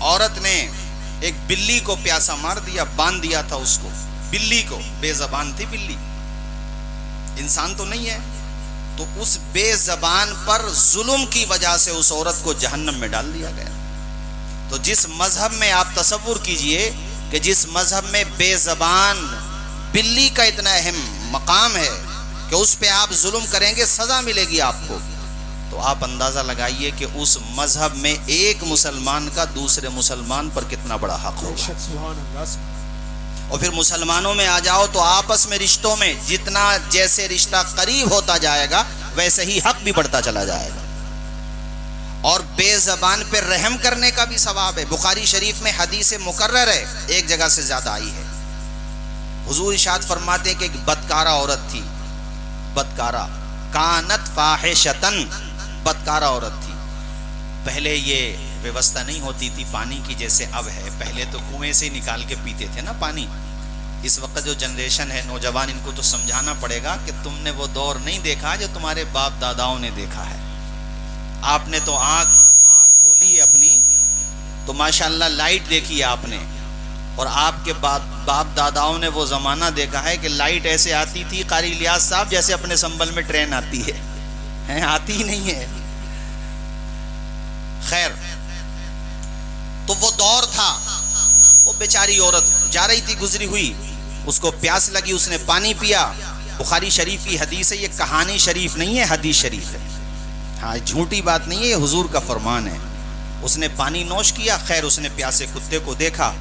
औरत ने एक बिल्ली को प्यासा मार दिया, बांध दिया था उसको, बिल्ली को, बेजबान थी बिल्ली, इंसान तो नहीं है। तो उस बेजबान पर जुल्म की वजह से उस औरत को जहन्नम में डाल दिया गया। तो जिस मजहब में, आप तसव्वुर कीजिए कि जिस मजहब में बेजबान बिल्ली का इतना अहम मकाम है कि उस पे आप जुल्म करेंगे सजा मिलेगी आपको, तो आप अंदाजा लगाइए कि उस मजहब में एक मुसलमान का दूसरे मुसलमान पर कितना बड़ा हक होगा। और फिर मुसलमानों में आ जाओ तो आपस में रिश्तों में जितना जैसे रिश्ता करीब होता जाएगा वैसे ही हक भी बढ़ता चला जाएगा। और बेजबान पे रहम करने का भी सवाब है। बुखारी शरीफ में हदीस मुकर्रर है, एक जगह से ज्यादा आई है। हुजूर इरशाद फरमाते हैं कि एक बदकारा औरत थी, बदकारा, कानत फाहिशतन, बदकारा औरत थी। पहले ये व्यवस्था नहीं होती थी पानी की जैसे अब है, पहले तो कुएं से निकाल के पीते थे ना पानी। इस वक्त जो जनरेशन है नौजवान, इनको तो समझाना पड़ेगा कि तुमने वो दौर नहीं देखा जो तुम्हारे बाप दादाओं ने देखा है। आपने तो आंख खोली है अपनी तो माशाल्लाह लाइट देखी है आपने, और आपके बाप दादाओं ने वो जमाना देखा है कि लाइट ऐसे आती थी कारी इलियास साहब जैसे अपने संबल में ट्रेन आती है, आती ही नहीं है। खैर, तो वो दौर था, वो बेचारी औरत जा रही थी, गुजरी हुई, उसको प्यास लगी, उसने पानी पिया। बुखारी शरीफ की हदीस है, ये कहानी शरीफ नहीं है, हदीस शरीफ है। हाँ, झूठी बात नहीं है, ये हुजूर का फरमान है। उसने पानी नोश किया, खैर उसने प्यासे कुत्ते को देखा,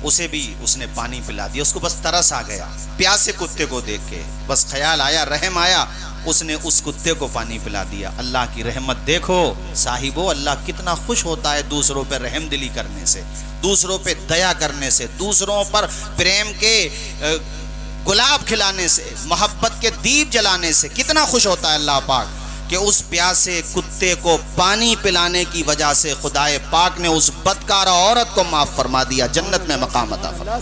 उसे भी उसने पानी पिला दिया। उसको बस तरस आ गया प्यासे कुत्ते को देख के, बस ख्याल आया, रहम आया, उसने उस कुत्ते को पानी पिला दिया। अल्लाह की रहमत देखो साहिबो, अल्लाह कितना खुश होता है दूसरों पर रहम दिली करने से, दूसरों पे दया करने से, दूसरों पर प्रेम के गुलाब खिलाने से, मोहब्बत के दीप जलाने से कितना खुश होता है अल्लाह पाक कि उस प्यासे कुत्ते को पानी पिलाने की वजह से खुदाए पाक ने उस बदकारा औरत को माफ फरमा दिया, जन्नत में मकाम अता फरमा।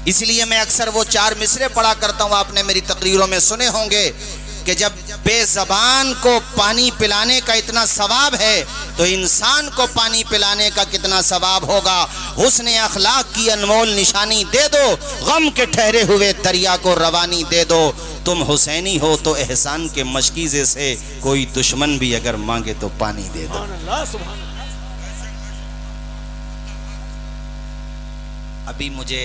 इसलिए मैं अक्सर वो 4 मिसरे पढ़ा करता हूँ, आपने मेरी तकरीरों में सुने होंगे कि जब बेज़बान को पानी पिलाने का इतना सवाब है तो इंसान को पानी पिलाने का कितना सवाब होगा। हुस्न अखलाक की अनमोल निशानी दे दो, गम के ठहरे हुए दरिया को रवानी दे दो। तुम हुसैनी हो तो एहसान के मशकीज़े से कोई दुश्मन भी अगर मांगे तो पानी दे दो। अभी मुझे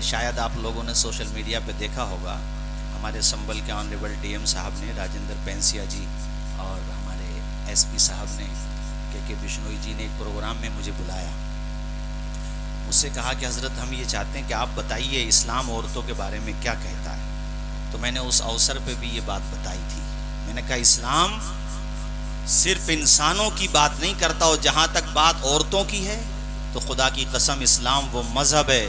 शायद आप लोगों ने सोशल मीडिया पे देखा होगा, हमारे संबल के ऑनरेबल डीएम साहब ने, राजेंद्र पेंसिया जी, और हमारे एसपी साहब ने, के बिश्नोई जी ने एक प्रोग्राम में मुझे बुलाया। मुझसे कहा कि हज़रत हम ये चाहते हैं कि आप बताइए इस्लाम औरतों के बारे में क्या कहता है। तो मैंने उस अवसर पे भी ये बात बताई थी। मैंने कहा इस्लाम सिर्फ इंसानों की बात नहीं करता, और जहाँ तक बात औरतों की है तो खुदा की कसम इस्लाम वो मजहब है,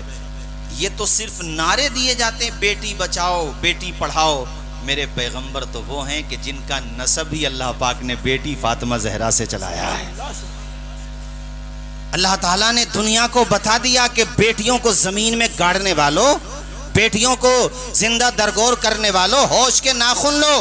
ये तो सिर्फ नारे दिए जाते हैं बेटी बचाओ बेटी पढ़ाओ। मेरे पैगंबर तो वो हैं कि जिनका नसब ही अल्लाह पाक ने बेटी फातिमा जहरा से चलाया है। अल्लाह ताला ने दुनिया को बता दिया कि बेटियों को जमीन में गाड़ने वालों, बेटियों को जिंदा दरगोर करने वालों, होश के नाखून लो।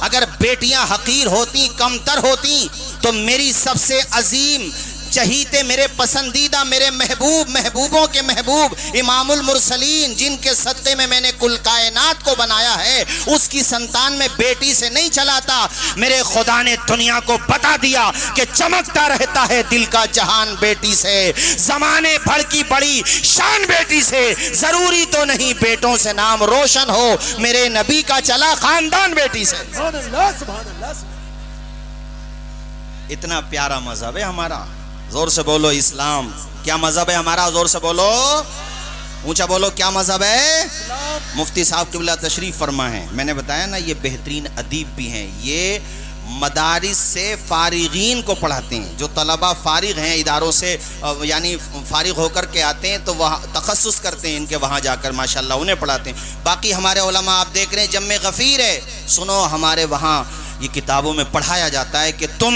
अगर बेटियां हकीर होती, कमतर होती, तो मेरी सबसे अजीम चहीते, मेरे पसंदीदा, मेरे महबूब, महबूबों के महबूब इमामुल मुरसलीन, जिनके सत्ते में मैंने कुल कायनात को बनाया है, उसकी संतान में बेटी से नहीं चलाता। मेरे खुदा ने दुनिया को बता दिया कि चमकता रहता है दिल का जहान बेटी से, जमाने भर की बड़ी शान बेटी से। जरूरी तो नहीं बेटों से नाम रोशन हो, मेरे नबी का चला खानदान बेटी से। इतना प्यारा मजहब है हमारा। जोर से बोलो इस्लाम। क्या मजहब है हमारा? जोर से बोलो, ऊंचा बोलो, क्या मजहब है? मुफ्ती साहब क़िबला तशरीफ फरमा है। मैंने बताया ना, ये बेहतरीन अदीब भी हैं। ये मदारिस से फारिगीन को पढ़ाते हैं। जो तलबा फारिग हैं इदारों से, यानी फारिग होकर के आते हैं तो वहाँ तखस्सुस करते हैं इनके, वहाँ जाकर माशाल्लाह उन्हें पढ़ाते हैं। बाकी हमारे उलमा आप देख रहे हैं जम्मे गफ़ीर है। सुनो, हमारे वहाँ ये किताबों में पढ़ाया जाता है कि तुम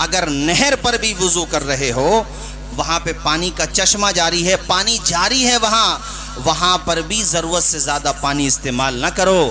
अगर नहर पर भी वुज़ू कर रहे हो, वहाँ पे पानी का चश्मा जारी है, पानी जारी है, वहाँ पर भी ज़रूरत से ज़्यादा पानी इस्तेमाल ना करो,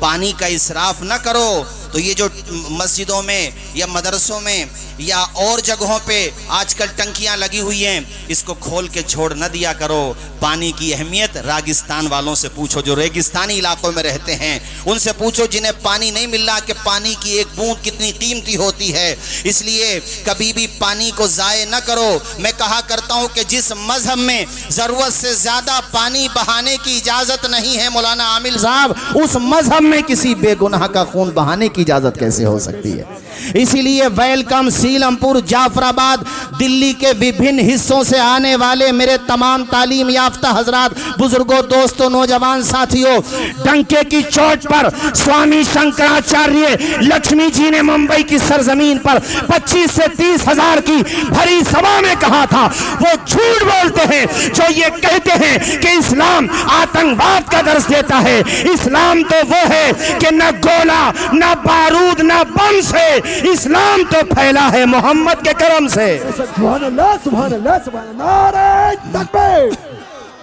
पानी का इसराफ ना करो। तो ये जो मस्जिदों में या मदरसों में या और जगहों पे आजकल टंकियां लगी हुई हैं, इसको खोल के छोड़ न दिया करो। पानी की अहमियत रागिस्तान वालों से पूछो, जो रेगिस्तानी इलाकों में रहते हैं उनसे पूछो, जिन्हें पानी नहीं मिल रहा कि पानी की एक बूंद कितनी कीमती होती है। इसलिए कभी भी पानी को जाये न करो। मैं कहा करता हूं कि जिस मजहब में जरूरत से ज्यादा पानी बहाने की इजाजत नहीं है मौलाना आमिल साहब, उस मजहब में किसी बेगुनाह का खून बहाने की इजाजत कैसे हो सकती है। इसीलिए वेलकम सीलमपुर, जाफराबाद, दिल्ली के विभिन्न हिस्सों से आने वाले मेरे तमाम तालीम याफ्ता हजरात, बुजुर्गों, दोस्तों, नौजवान साथियों, डंके की चोट पर स्वामी शंकराचार्य लक्ष्मी जी ने मुंबई की सरजमीन पर 25 से 30 हजार की भरी सभा में कहा था, वो झूठ बोलते हैं जो ये कहते हैं कि इस्लाम आतंकवाद का दर्ज देता है। इस्लाम तो वो है कि न गोला, न बारूद, न बम से, इस्लाम तो फैला है मोहम्मद के करम से। सुभान अल्लाह, सुभान अल्लाह, सुभान अल्लाह, नारे तकबीर,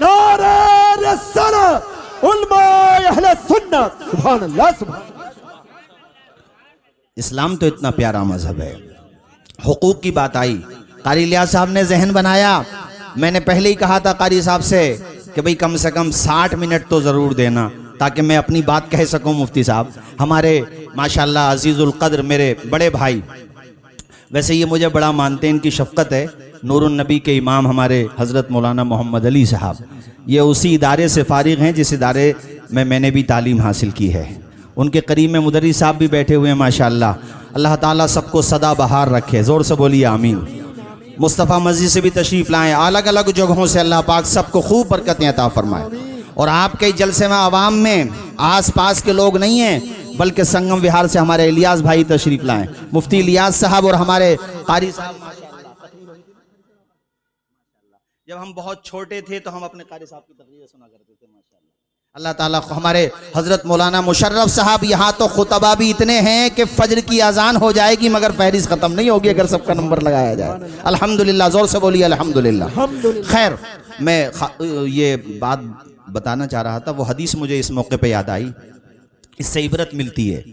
नारे रिसालत, उलमाए अहले सुन्नत, सुभान अल्लाह, सुभान अल्लाह। इस्लाम तो इतना प्यारा मजहब है। हुकूक की बात आई, कारी इलियास साहब ने जहन बनाया। मैंने पहले ही कहा था कारी साहब से कि भाई कम से कम 60 मिनट तो जरूर देना ताकि मैं अपनी बात कह सकूं। मुफ्ती साहब हमारे माशाल्लाह अजीजुल कद्र मेरे बड़े भाई, वैसे ये मुझे बड़ा मानते हैं, इनकी शफकत है। नूरुन नबी के इमाम हमारे हज़रत मौलाना मोहम्मद अली साहब, ये उसी इदारे से फारिग हैं जिस इदारे में मैंने भी तालीम हासिल की है। उनके करीब में मुदर्रिस साहब भी बैठे हुए हैं माशाल्लाह। अल्लाह ताला सबको सदा बहार रखे, ज़ोर से बोलिए आमीन। मुस्तफ़ा मस्जिद से भी तशरीफ़ लाएँ, अलग अलग जगहों से अल्लाह पाक सबको खूब बरकतें अता फरमाए। और आपके जलसे में आवाम में आस पास के लोग नहीं हैं, बल्कि संगम विहार से हमारे इलियास भाई तशरीफ लाएं, मुफ्ती इलियास साहब और हमारे कारी साहब। जब हम बहुत छोटे थे तो हम अपने कारी साहब की तकरीर सुना करते थे माशाल्लाह। अल्लाह ताला हमारे हजरत मौलाना मुशर्रफ साहब, यहाँ तो खुतबा भी इतने हैं कि फजर की अजान हो जाएगी मगर फहरिस खत्म नहीं होगी अगर सबका नंबर लगाया जाए। अल्हम्दुलिल्लाह, जोर से बोलिए अल्हम्दुलिल्लाह। खैर, मैं ये बात बताना चाह रहा था, वो हदीस मुझे इस मौके पे याद आई, इससे इबरत मिलती है।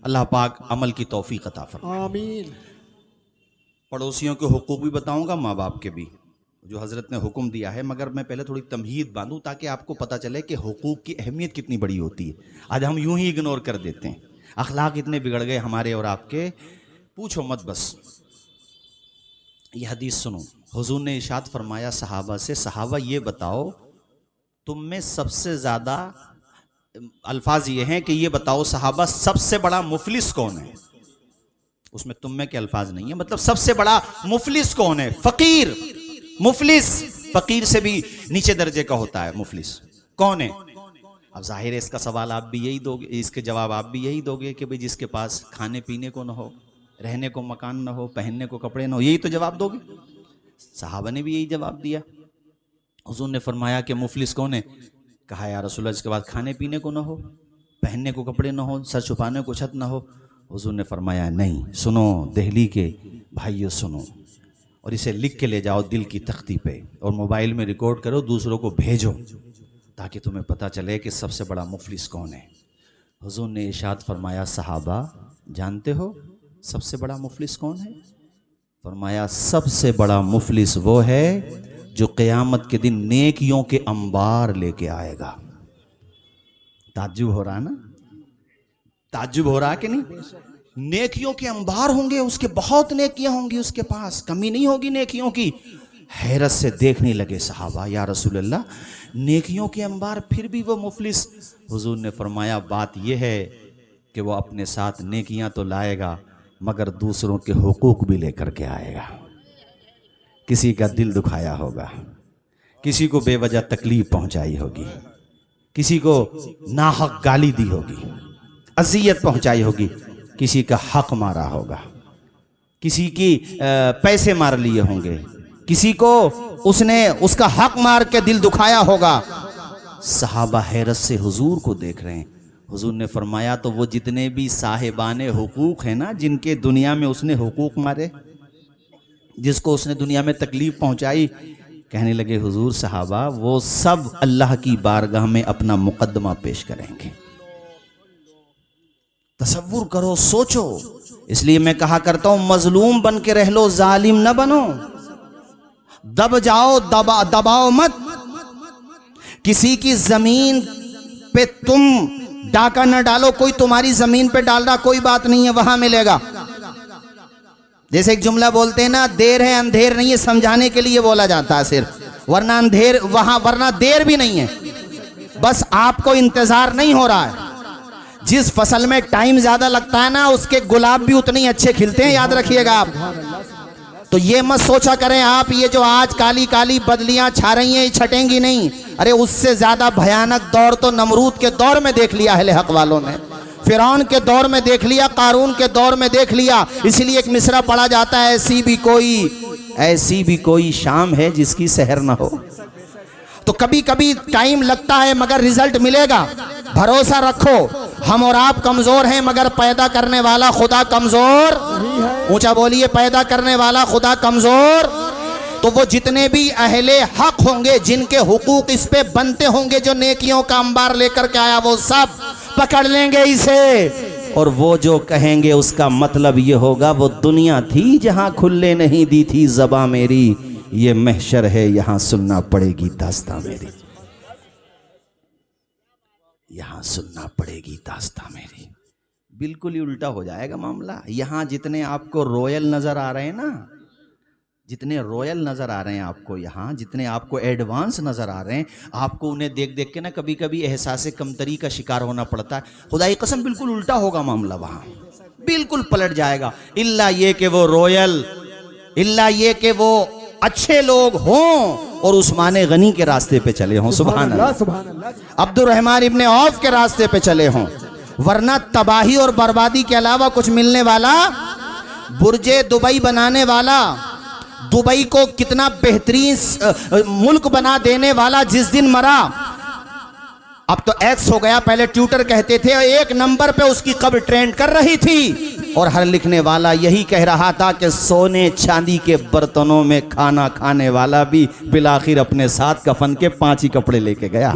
अल्लाह पाक अमल की तौफीक अता फरमाए, आमीन। पड़ोसियों के हुकूक भी बताऊंगा, माँ बाप के भी, जो हज़रत ने हुक्म दिया है, मगर मैं पहले थोड़ी तमहीद बांधूं ताकि आपको पता चले कि हुकूक की अहमियत कितनी बड़ी होती है। आज हम यूं ही इग्नोर कर देते हैं। अखलाक इतने बिगड़ गए हमारे और आपके, पूछो मत बस। ये हदीस सुनो, हुजूर ने इरशाद फरमाया सहाबा से, सहाबा ये बताओ तुम में सबसे ज्यादा, अल्फाज ये हैं कि ये बताओ सहाबा सबसे बड़ा मुफलिस कौन है। उसमें तुम में के अल्फाज नहीं है, मतलब सबसे बड़ा मुफलिस कौन है। फकीर, मुफलिस फकीर से भी नीचे दर्जे का होता है। मुफलिस कौन है? अब जाहिर है इसका सवाल आप भी यही दोगे, इसके जवाब आप भी यही दोगे कि भाई जिसके पास खाने पीने को ना हो, रहने को मकान ना हो, पहनने को कपड़े ना हो, यही तो जवाब दोगे। सहाबा ने भी यही जवाब दिया। हुजूर ने फरमाया कि मुफलिस कौन है? कहा या रसूलल्लाह इसके बाद खाने पीने को ना हो, पहनने को कपड़े ना हो, सर छुपाने को छत ना हो। हुजूर ने फरमाया नहीं, सुनो दिल्ली के भाइयों सुनो, और इसे लिख के ले जाओ दिल की तख्ती पे और मोबाइल में रिकॉर्ड करो, दूसरों को भेजो ताकि तुम्हें पता चले कि सबसे बड़ा मुफलिस कौन है। हुजूर ने इरशाद फरमाया सहाबा जानते हो सबसे बड़ा मुफलिस कौन है? फरमाया सबसे बड़ा मुफलिस वो है जो क़यामत के दिन नेकियों के अंबार लेके आएगा। ताज्जुब हो रहा ना? ताज्जुब हो रहा कि नहीं? नेकियों के अंबार होंगे उसके, बहुत नेकियां होंगी उसके पास, कमी नहीं होगी नेकियों की। हैरत से देखने लगे सहाबा, या रसूल अल्लाह नेकियों के अंबार फिर भी वो मुफलिस? हुजूर ने फरमाया बात यह है कि वो अपने साथ नेकियां तो लाएगा मगर दूसरों के हुकूक भी लेकर के आएगा। किसी का दिल दुखाया होगा, किसी को बेवजह तकलीफ पहुंचाई होगी, किसी को नाहक गाली दी होगी, अजियत पहुंचाई होगी, किसी का हक मारा होगा, किसी की पैसे मार लिए होंगे, किसी को उसने उसका हक मार के दिल दुखाया होगा। सहाबा हैरत से हुजूर को देख रहे हैं। हुजूर ने फरमाया तो वो जितने भी साहिबाने हुकूक हैं ना, जिनके दुनिया में उसने हुकूक मारे, जिसको उसने दुनिया में तकलीफ पहुंचाई, कहने लगे हुजूर सहाबा वो सब अल्लाह की बारगाह में अपना मुकद्दमा पेश करेंगे। तसव्वुर करो, सोचो इसलिए मैं कहा करता हूं मजलूम बन के रह लो, जालिम न बनो। दब जाओ, दबाओ मत। किसी की जमीन पे तुम डाका न डालो। कोई तुम्हारी जमीन पे डाल रहा, कोई बात नहीं है, वहां मिलेगा। जैसे एक जुमला बोलते हैं ना, देर है अंधेर नहीं है, समझाने के लिए बोला जाता है सिर्फ, वरना अंधेर वहां, वरना देर भी नहीं है, बस आपको इंतजार नहीं हो रहा है। जिस फसल में टाइम ज्यादा लगता है ना, उसके गुलाब भी उतने ही अच्छे खिलते हैं, याद रखिएगा आप। तो ये मत सोचा करें आप, ये जो आज काली काली बदलियां छा रही हैं, ये छटेंगी नहीं। अरे उससे ज्यादा भयानक दौर तो नमरूद के दौर में देख लिया अहले हक वालों ने, फिरौन के दौर में देख लिया, कारून के दौर में देख लिया। इसलिए एक मिसरा पढ़ा जाता है, ऐसी भी कोई शाम है जिसकी सहर ना हो। तो कभी कभी टाइम लगता है मगर रिजल्ट मिलेगा, भरोसा रखो। हम और आप कमजोर हैं मगर पैदा करने वाला खुदा कमजोर, ऊंचा बोलिए, पैदा करने वाला खुदा कमजोर। तो वो जितने भी अहले हक होंगे, जिनके हुकूक इस पे बनते होंगे, जो नेकियों का अंबार लेकर के आया, वो सब पकड़ लेंगे इसे। और वो जो कहेंगे उसका मतलब ये होगा, वो दुनिया थी जहां खुले नहीं दी थी ज़बां मेरी, ये महशर है यहां सुनना पड़ेगी दास्तां मेरी, यहां सुनना पड़ेगी दास्तां मेरी। बिल्कुल ही उल्टा हो जाएगा मामला। यहां जितने आपको रॉयल नजर आ रहे हैं ना, जितने रॉयल नजर आ रहे हैं आपको, यहाँ जितने आपको एडवांस नजर आ रहे हैं, आपको उन्हें देख देख के ना कभी कभी एहसास कमतरी का शिकार होना पड़ता है। खुदा की कसम बिल्कुल उल्टा होगा मामला, वहां बिल्कुल पलट जाएगा। इल्ला ये कि वो रॉयल, इल्ला ये कि वो अच्छे लोग हों और उस्मान गनी के रास्ते पे चले हों, सुभान अल्लाह, अब्दुर्रहमान इब्ने औफ के रास्ते पे चले हों, वरना तबाही और बर्बादी के अलावा कुछ मिलने वाला। बुर्जे दुबई बनाने वाला, दुबई को कितना बेहतरीन मुल्क बना देने वाला जिस दिन मरा, अब तो एक्स हो गया, पहले ट्विटर कहते थे, एक नंबर पे उसकी कब्र ट्रेंड कर रही थी। और हर लिखने वाला यही कह रहा था कि सोने चांदी के बर्तनों में खाना खाने वाला भी बिलाखिर अपने साथ कफन के 5 ही कपड़े लेके गया।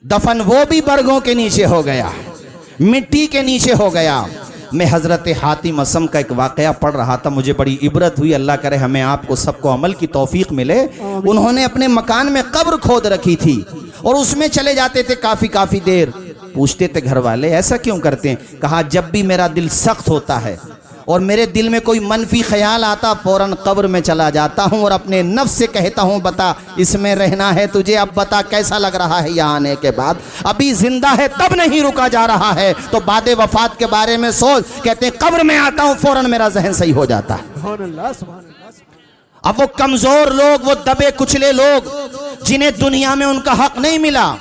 दफन वो भी बरगों के नीचे हो गया, मिट्टी के नीचे हो गया। मैं हज़रत हातिम असम का एक वाक़या पढ़ रहा था, मुझे बड़ी इबरत हुई। अल्लाह करे हमें आपको सबको अमल की तौफीक मिले। उन्होंने अपने मकान में कब्र खोद रखी थी और उसमें चले जाते थे काफ़ी देर। पूछते थे घर वाले ऐसा क्यों करते हैं? कहा जब भी मेरा दिल सख्त होता है और मेरे दिल में कोई मनफी ख्याल आता, फौरन कब्र में चला जाता हूँ और अपने नफ्स से कहता हूँ, बता इसमें रहना है तुझे, अब बता कैसा लग रहा है यहाँ आने के बाद। अभी जिंदा है तब नहीं रुका जा रहा है, तो बाद वफात के बारे में सोच। कहते हैं कब्र में आता हूँ फौरन मेरा जहन सही हो जाता है। अब वो कमजोर लोग, वो दबे कुचले लोग, जिन्हें दुनिया में उनका हक नहीं मिला,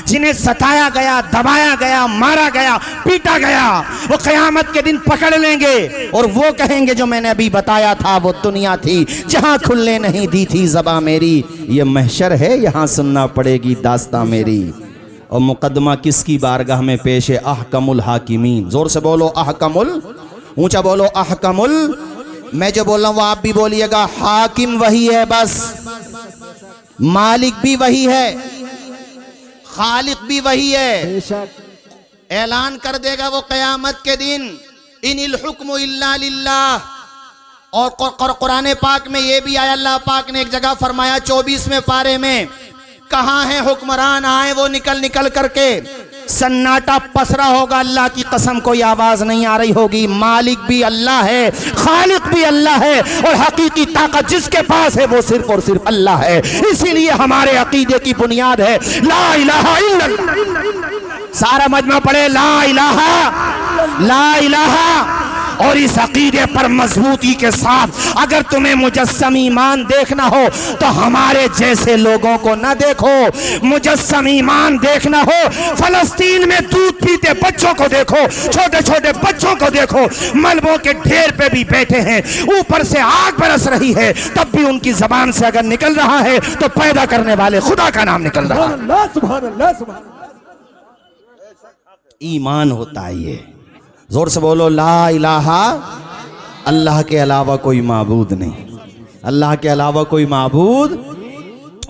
जिन्हें सताया गया, दबाया गया, मारा गया, पीटा गया, वो क़यामत के दिन पकड़ लेंगे और वो कहेंगे जो मैंने अभी बताया था, वो दुनिया थी जहां खुलने नहीं दी थी ज़बां मेरी, ये महशर है यहां सुनना पड़ेगी दास्तां मेरी। और मुकदमा किसकी बारगाह में पेश है? अहकमुल हाकिमीन। जोर से बोलो अहकमुल, ऊंचा बोलो अहकमुल। मैं जो बोल रहा हूं वो आप भी बोलिएगा। हाकिम वही है बस, मालिक भी वही है, खालिक भी वही है। ऐलान कर देगा वो क़यामत के दिन, इनिल हुक्मु इल्ला लिल्लाह। और कुरान पाक में ये भी आया, अल्लाह पाक ने एक जगह फरमाया 24वें पारे में, कहाँ है हुक्मरान, आए वो निकल निकल करके। सन्नाटा पसरा होगा, अल्लाह की कसम कोई आवाज नहीं आ रही होगी। मालिक भी अल्लाह है, खालिक भी अल्लाह है, और हकीकी ताकत जिसके पास है वो सिर्फ और सिर्फ अल्लाह है। इसीलिए हमारे अकीदे की बुनियाद है ला इलाहा इल्लल्लाह। सारा मजमा पढ़े ला इलाहा। और इस अकीदे पर मजबूती के साथ अगर तुम्हें मुजस्सम ईमान देखना हो तो हमारे जैसे लोगों को न देखो। मुजस्सम ईमान देखना हो, फलस्तीन में दूध पीते बच्चों को देखो, छोटे छोटे बच्चों को देखो, मलबों के ढेर पे भी बैठे हैं, ऊपर से आग बरस रही है, तब भी उनकी जबान से अगर निकल रहा है तो पैदा करने वाले खुदा का नाम निकल रहा है। ईमान होता है ये। जोर से बोलो ला इलाहा, अल्लाह के अलावा कोई माबूद नहीं, अल्लाह के अलावा कोई माबूद,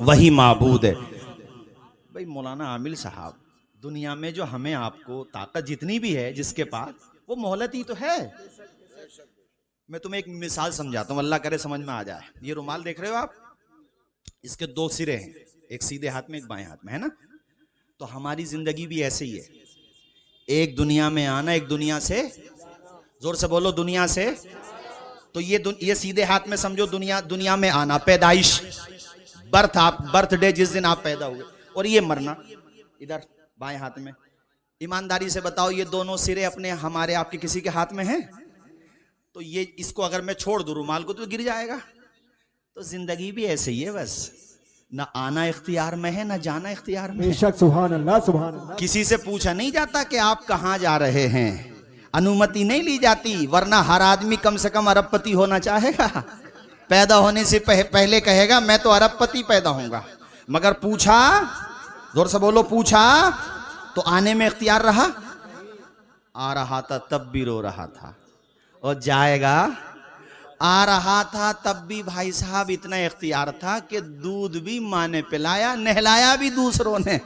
वही माबूद है। भाई मौलाना आमिल साहब, दुनिया में जो हमें आपको ताकत जितनी भी है जिसके पास, वो मोहलत ही तो है। मैं तुम्हें एक मिसाल समझाता हूं, अल्लाह करे समझ में आ जाए। ये रुमाल देख रहे हो आप, इसके दो सिरे हैं, एक सीधे हाथ में एक बाएं हाथ में, है ना। तो हमारी जिंदगी भी ऐसे ही है, एक दुनिया में आना, एक दुनिया से, जोर से बोलो, दुनिया से। तो ये सीधे हाथ में समझो दुनिया में आना, पैदाइश, बर्थ, आप बर्थडे जिस दिन आप पैदा हुए, और ये मरना इधर बाएं हाथ में। ईमानदारी से बताओ, ये दोनों सिरे अपने हमारे आपके किसी के हाथ में हैं? तो ये इसको अगर मैं छोड़ दूं रुमाल को तो गिर जाएगा। तो जिंदगी भी ऐसे ही है, बस ना आना इख्तियार में है, ना जाना इख्तियार में। बेशक, सुभान अल्लाह, सुभान अल्लाह। किसी से पूछा नहीं जाता कि आप कहां जा रहे हैं, अनुमति नहीं ली जाती, वरना हर आदमी कम से कम अरबपति होना चाहेगा। पैदा होने से पहले कहेगा मैं तो अरबपति पैदा होऊंगा, मगर पूछा, जोर से बोलो, पूछा तो आने में इख्तियार रहा। आ रहा था तब भी रो रहा था, और जाएगा। आ रहा था तब भी भाई साहब इतना इख्तियार था कि दूध भी माँ ने पिलाया, नहलाया भी दूसरों ने।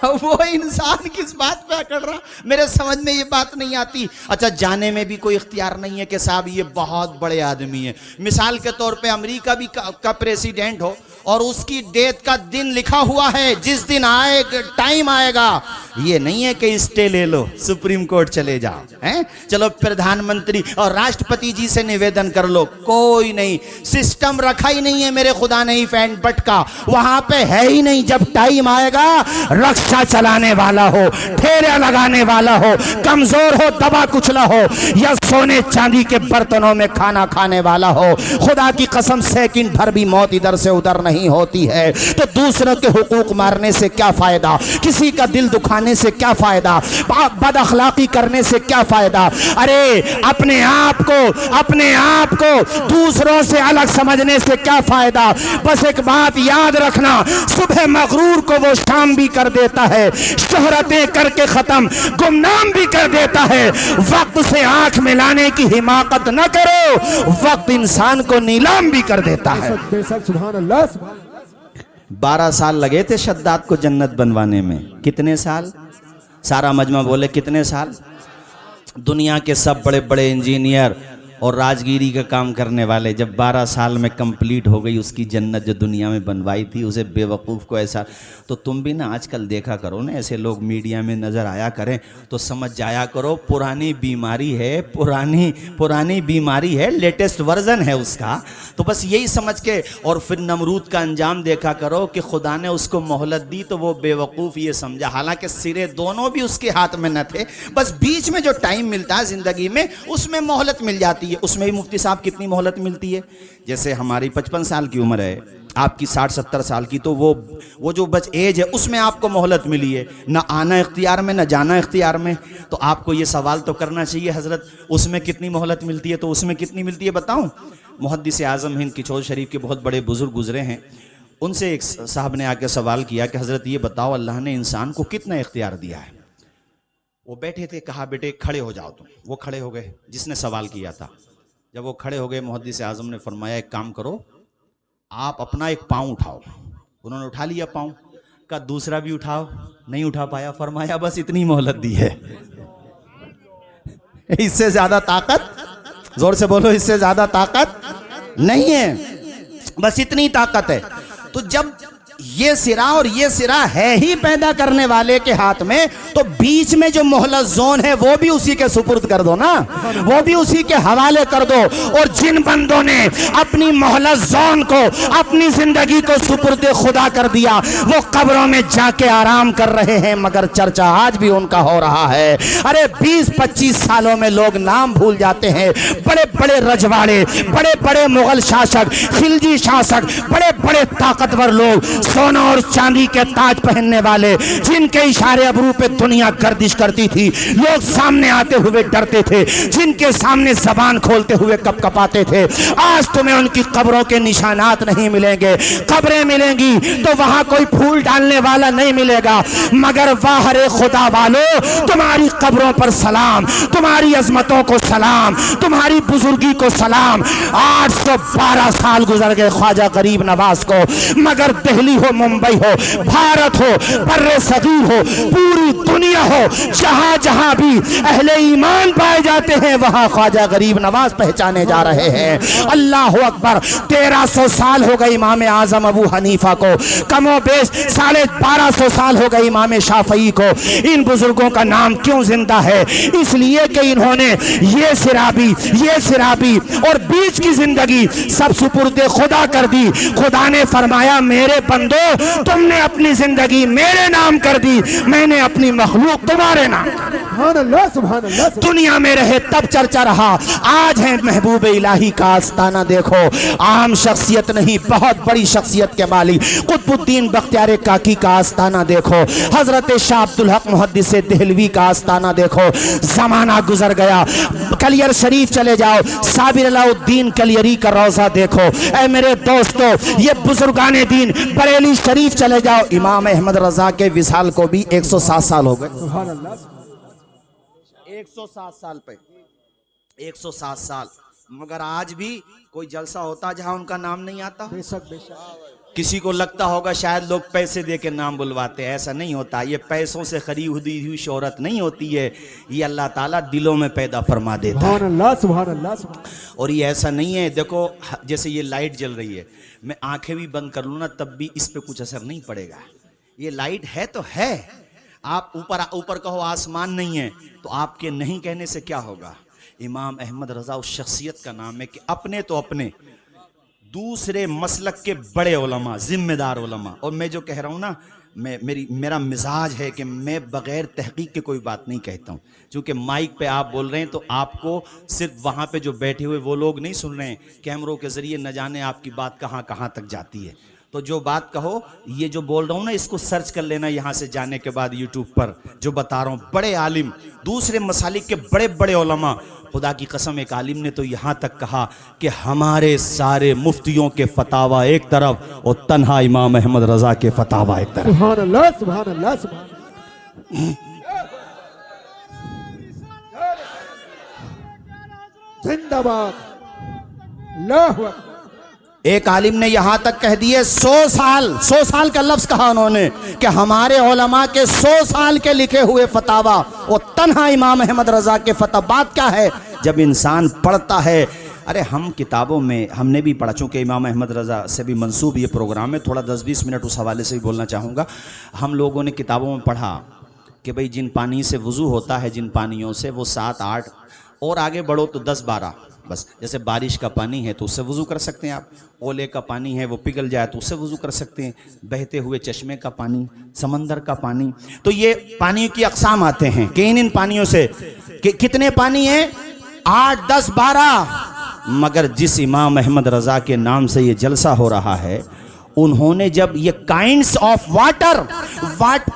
वो इंसान किस बात पे अकड़ रहा, मेरे समझ में ये बात नहीं आती। अच्छा, जाने में भी कोई इख्तियार नहीं है कि साहब ये बहुत बड़े आदमी है। मिसाल के तौर पे अमेरिका भी का प्रेसिडेंट हो और उसकी डेथ का दिन लिखा हुआ है, जिस दिन आएगा टाइम आएगा, ये नहीं है कि स्टे ले लो सुप्रीम कोर्ट चले जाओ, हैं? चलो प्रधानमंत्री और राष्ट्रपति जी से निवेदन कर लो, कोई नहीं, सिस्टम रखा ही नहीं है मेरे खुदा ने, इवेंट बटका वहां पे है ही नहीं। जब टाइम आएगा, रक्षा चलाने वाला हो, ठेरा लगाने वाला हो, कमजोर हो, दबा कुचला हो, या सोने चांदी के बर्तनों में खाना खाने वाला हो, खुदा की कसम सेकंड भर भी मौत इधर से उधर नहीं होती है। तो दूसरों के हुकूक मारने से क्या फायदा, किसी का दिल दुखाने से क्या फायदा, बद अखलाकी करने से क्या फायदा। अरे अपने आप को दूसरों से अलग समझने से क्या फायदा। बस एक बात याद रखना, सुबह मगरूर को वो शाम भी कर देता है, शोहरतें करके खत्म गुमनाम भी कर देता है। वक्त से आंख मिलाने की हिमाकत न करो, वक्त इंसान को नीलाम भी कर देता है। बेशक, सुभान अल्लाह, सुभान। 12 साल लगे थे शद्दाद को जन्नत बनवाने में। कितने साल? सारा मजमा बोले कितने साल? दुनिया के सब बड़े बड़े इंजीनियर और राजगिरी का काम करने वाले, जब 12 साल में कंप्लीट हो गई उसकी जन्नत जो दुनिया में बनवाई थी, उसे बेवकूफ़ को ऐसा। तो तुम भी ना आजकल देखा करो ना, ऐसे लोग मीडिया में नज़र आया करें तो समझ जाया करो पुरानी बीमारी है, पुरानी बीमारी है, लेटेस्ट वर्जन है उसका। तो बस यही समझ के, और फिर नमरूद का अंजाम देखा करो कि खुदा ने उसको मोहलत दी तो वो बेवकूफ़ ये समझा, हालांकि सिरे दोनों भी उसके हाथ में न थे, बस बीच में जो टाइम मिलता है ज़िंदगी में उसमें मोहलत मिल जाती है। उसमें भी मुफ्ती साहब कितनी मोहलत मिलती है। जैसे हमारी 55 साल की उम्र है, आपकी 60-70 साल की, तो वो जो बस एज है उसमें आपको मोहलत मिली है, ना आना इख्तियार में, ना जाना इख्तियार में। तो आपको ये सवाल तो करना चाहिए, हजरत उसमें कितनी मोहलत मिलती है, तो उसमें कितनी मिलती है बताऊं। मुहद्दिस आज़म हिंद किचौल शरीफ के बहुत बड़े बुजुर्ग गुजरे हैं, उनसे एक साहब ने आके सवाल किया कि हजरत ये बताओ अल्लाह ने इंसान को कितना इख्तियार दिया है। वो बैठे थे, कहा बेटे खड़े हो जाओ तुम। वो खड़े हो गए जिसने सवाल किया था। जब वो खड़े हो गए, मुहद्दिस आज़म ने फरमाया एक काम करो, आप अपना एक पाँव उठाओ। उन्होंने उठा लिया पाँव, का दूसरा भी उठाओ, नहीं उठा पाया। फरमाया बस इतनी मोहलत दी है, इससे ज्यादा ताकत, जोर से बोलो, इससे ज्यादा ताकत नहीं है, बस इतनी ताकत है। तो जब ये सिरा और ये सिरा है ही पैदा करने वाले के हाथ में, तो बीच में जो मोहलत जोन है वो भी उसी के सुपुर्द कर दो ना, वो भी उसी के हवाले कर दो। और जिन बंदों ने अपनी मोहलत जोन को, अपनी जिंदगी को सुपुर्द खुदा कर दिया, वो कब्रों में जाके आराम कर रहे हैं, मगर चर्चा आज भी उनका हो रहा है। अरे 20-25 सालों में लोग नाम भूल जाते हैं। बड़े बड़े रजवाड़े, बड़े बड़े मुगल शासक, खिलजी शासक, बड़े बड़े ताकतवर लोग, सोना और चांदी के ताज पहनने वाले, जिनके इशारे अबरू पे दुनिया गर्दिश करती थी, लोग सामने आते हुए डरते थे, जिनके सामने जबान खोलते हुए कपकपाते थे, आज तुम्हें उनकी कब्रों के निशानात नहीं मिलेंगे। कब्रें मिलेंगी तो वहां कोई फूल डालने वाला नहीं मिलेगा, मगर वाह रे खुदा वालों, तुम्हारी कब्रों पर सलाम, तुम्हारी अजमतों को सलाम, तुम्हारी बुजुर्गी को सलाम। 812 साल गुजर गए ख्वाजा गरीब नवाज को, मगर दिल्ली हो, मुंबई हो, भारत हो, बर्रे सगीर हो, पूरी दुनिया हो, जहां जहां भी अहले ईमान पाए जाते हैं वहां ख्वाजा गरीब नवाज पहचाने जा रहे हैं। अल्लाह अकबर। 1300 साल हो गए इमाम आजम अबू हनीफा को, कमो बेश 1250 साल हो गए इमाम शाफई को। इन बुजुर्गों का नाम क्यों जिंदा है? इसलिए कि इन्होंने ये सिराबी और बीच की जिंदगी सब सुपुर्दे खुदा कर दी। खुदा ने फरमाया मेरे बंदो तुमने अपनी जिंदगी मेरे नाम कर दी, मैंने अपनी मखलूक तुम्हारे नाम। सुभान अल्लाह, सुभान अल्लाह। दुनिया में रहे तब चर्चा रहा, आज है महबूब इलाही का आस्ताना। देखो आम शख्सियत नहीं, बहुत बड़ी शख्सियत के मालिक कुतुबुद्दीन बख्तियार काकी का आस्ताना देखो, हजरत शाह अब्दुल हक मुहद्दिस देहलवी का आस्ताना देखो। जमाना गुजर गया, कलियर शरीफ चले जाओ, साबिर अलाउद्दीन कलियरी का रोजा देखो। ऐ मेरे दोस्तों, ये बुजुर्गाने दीन बरेली शरीफ चले जाओ, इमाम अहमद रजा के विसाल को भी 107 साल हो गए। सुभान अल्लाह। 107 साल पे 107 साल, मगर आज भी कोई जलसा होता जहां उनका नाम नहीं आता। बेशक बेशक। किसी को लगता होगा शायद लोग पैसे दे के नाम बुलवाते हैं, ऐसा नहीं होता। ये पैसों से खरीदी हुई शोहरत नहीं होती है, ये अल्लाह ताला दिलों में पैदा फरमा देता है। सुभान अल्लाह, सुभान अल्लाह। और ये ऐसा नहीं है, देखो जैसे ये लाइट जल रही है, मैं आंखें भी बंद कर लूँ ना तब भी इस पे कुछ असर नहीं पड़ेगा। ये लाइट है तो है, आप ऊपर कहो आसमान नहीं है, तो आपके नहीं कहने से क्या होगा। इमाम अहमद रजा उस शख्सियत का नाम है कि अपने तो अपने, दूसरे मसलक के बड़े उलमा, जिम्मेदार उलमा। और मैं जो कह रहा हूँ ना, मेरा मिजाज है कि मैं बग़ैर तहकीक के कोई बात नहीं कहता हूँ, क्योंकि माइक पे आप बोल रहे हैं तो आपको सिर्फ वहाँ पे जो बैठे हुए वो लोग नहीं सुन रहे हैं, कैमरों के ज़रिए न जाने आपकी बात कहाँ कहाँ तक जाती है। तो जो बात कहो, ये जो बोल रहा हूँ ना, इसको सर्च कर लेना यहाँ से जाने के बाद यूट्यूब पर। जो बता रहा हूँ, बड़े आलिम, दूसरे मसालिक के बड़े बड़े उलमा, खुदा की कसम एक आलिम ने तो यहाँ तक कहा कि हमारे सारे मुफ्तियों के फतावा एक तरफ और तन्हा इमाम अहमद रजा के फतावा एक तरफ। सुभान अल्लाह, सुभान अल्लाह, सुभान। जिंदाबाद। अल्लाहु अकबर। एक आलिम ने यहां तक कह दिए 100 साल का लफ्ज कहा उन्होंने कि हमारे उलमा के 100 साल के लिखे हुए फतावा और तन्हा इमाम अहमद रजा के फतवा। बात क्या है, जब इंसान पढ़ता है, अरे हम किताबों में हमने भी पढ़ा, चूँकि इमाम अहमद रजा से भी मंसूब ये प्रोग्राम है, थोड़ा 10-20 मिनट उस हवाले से भी बोलना चाहूँगा। हम लोगों ने किताबों में पढ़ा कि भाई जिन पानी से वज़ू होता है, जिन पानियों से, वो 7-8 और आगे बढ़ो तो 10-12, बस। जैसे बारिश का पानी है तो उससे वज़ू कर सकते हैं आप, ओले का पानी है वो पिघल जाए तो उससे वज़ू कर सकते हैं, बहते हुए चश्मे का पानी, समंदर का पानी। तो ये पानी की अक़साम आते हैं कि इन पानियों से कितने पानी हैं, 8, 10, 12। मगर जिस इमाम अहमद रजा के नाम से ये जलसा हो रहा है, उन्होंने जब ये काइंड्स ऑफ वाटर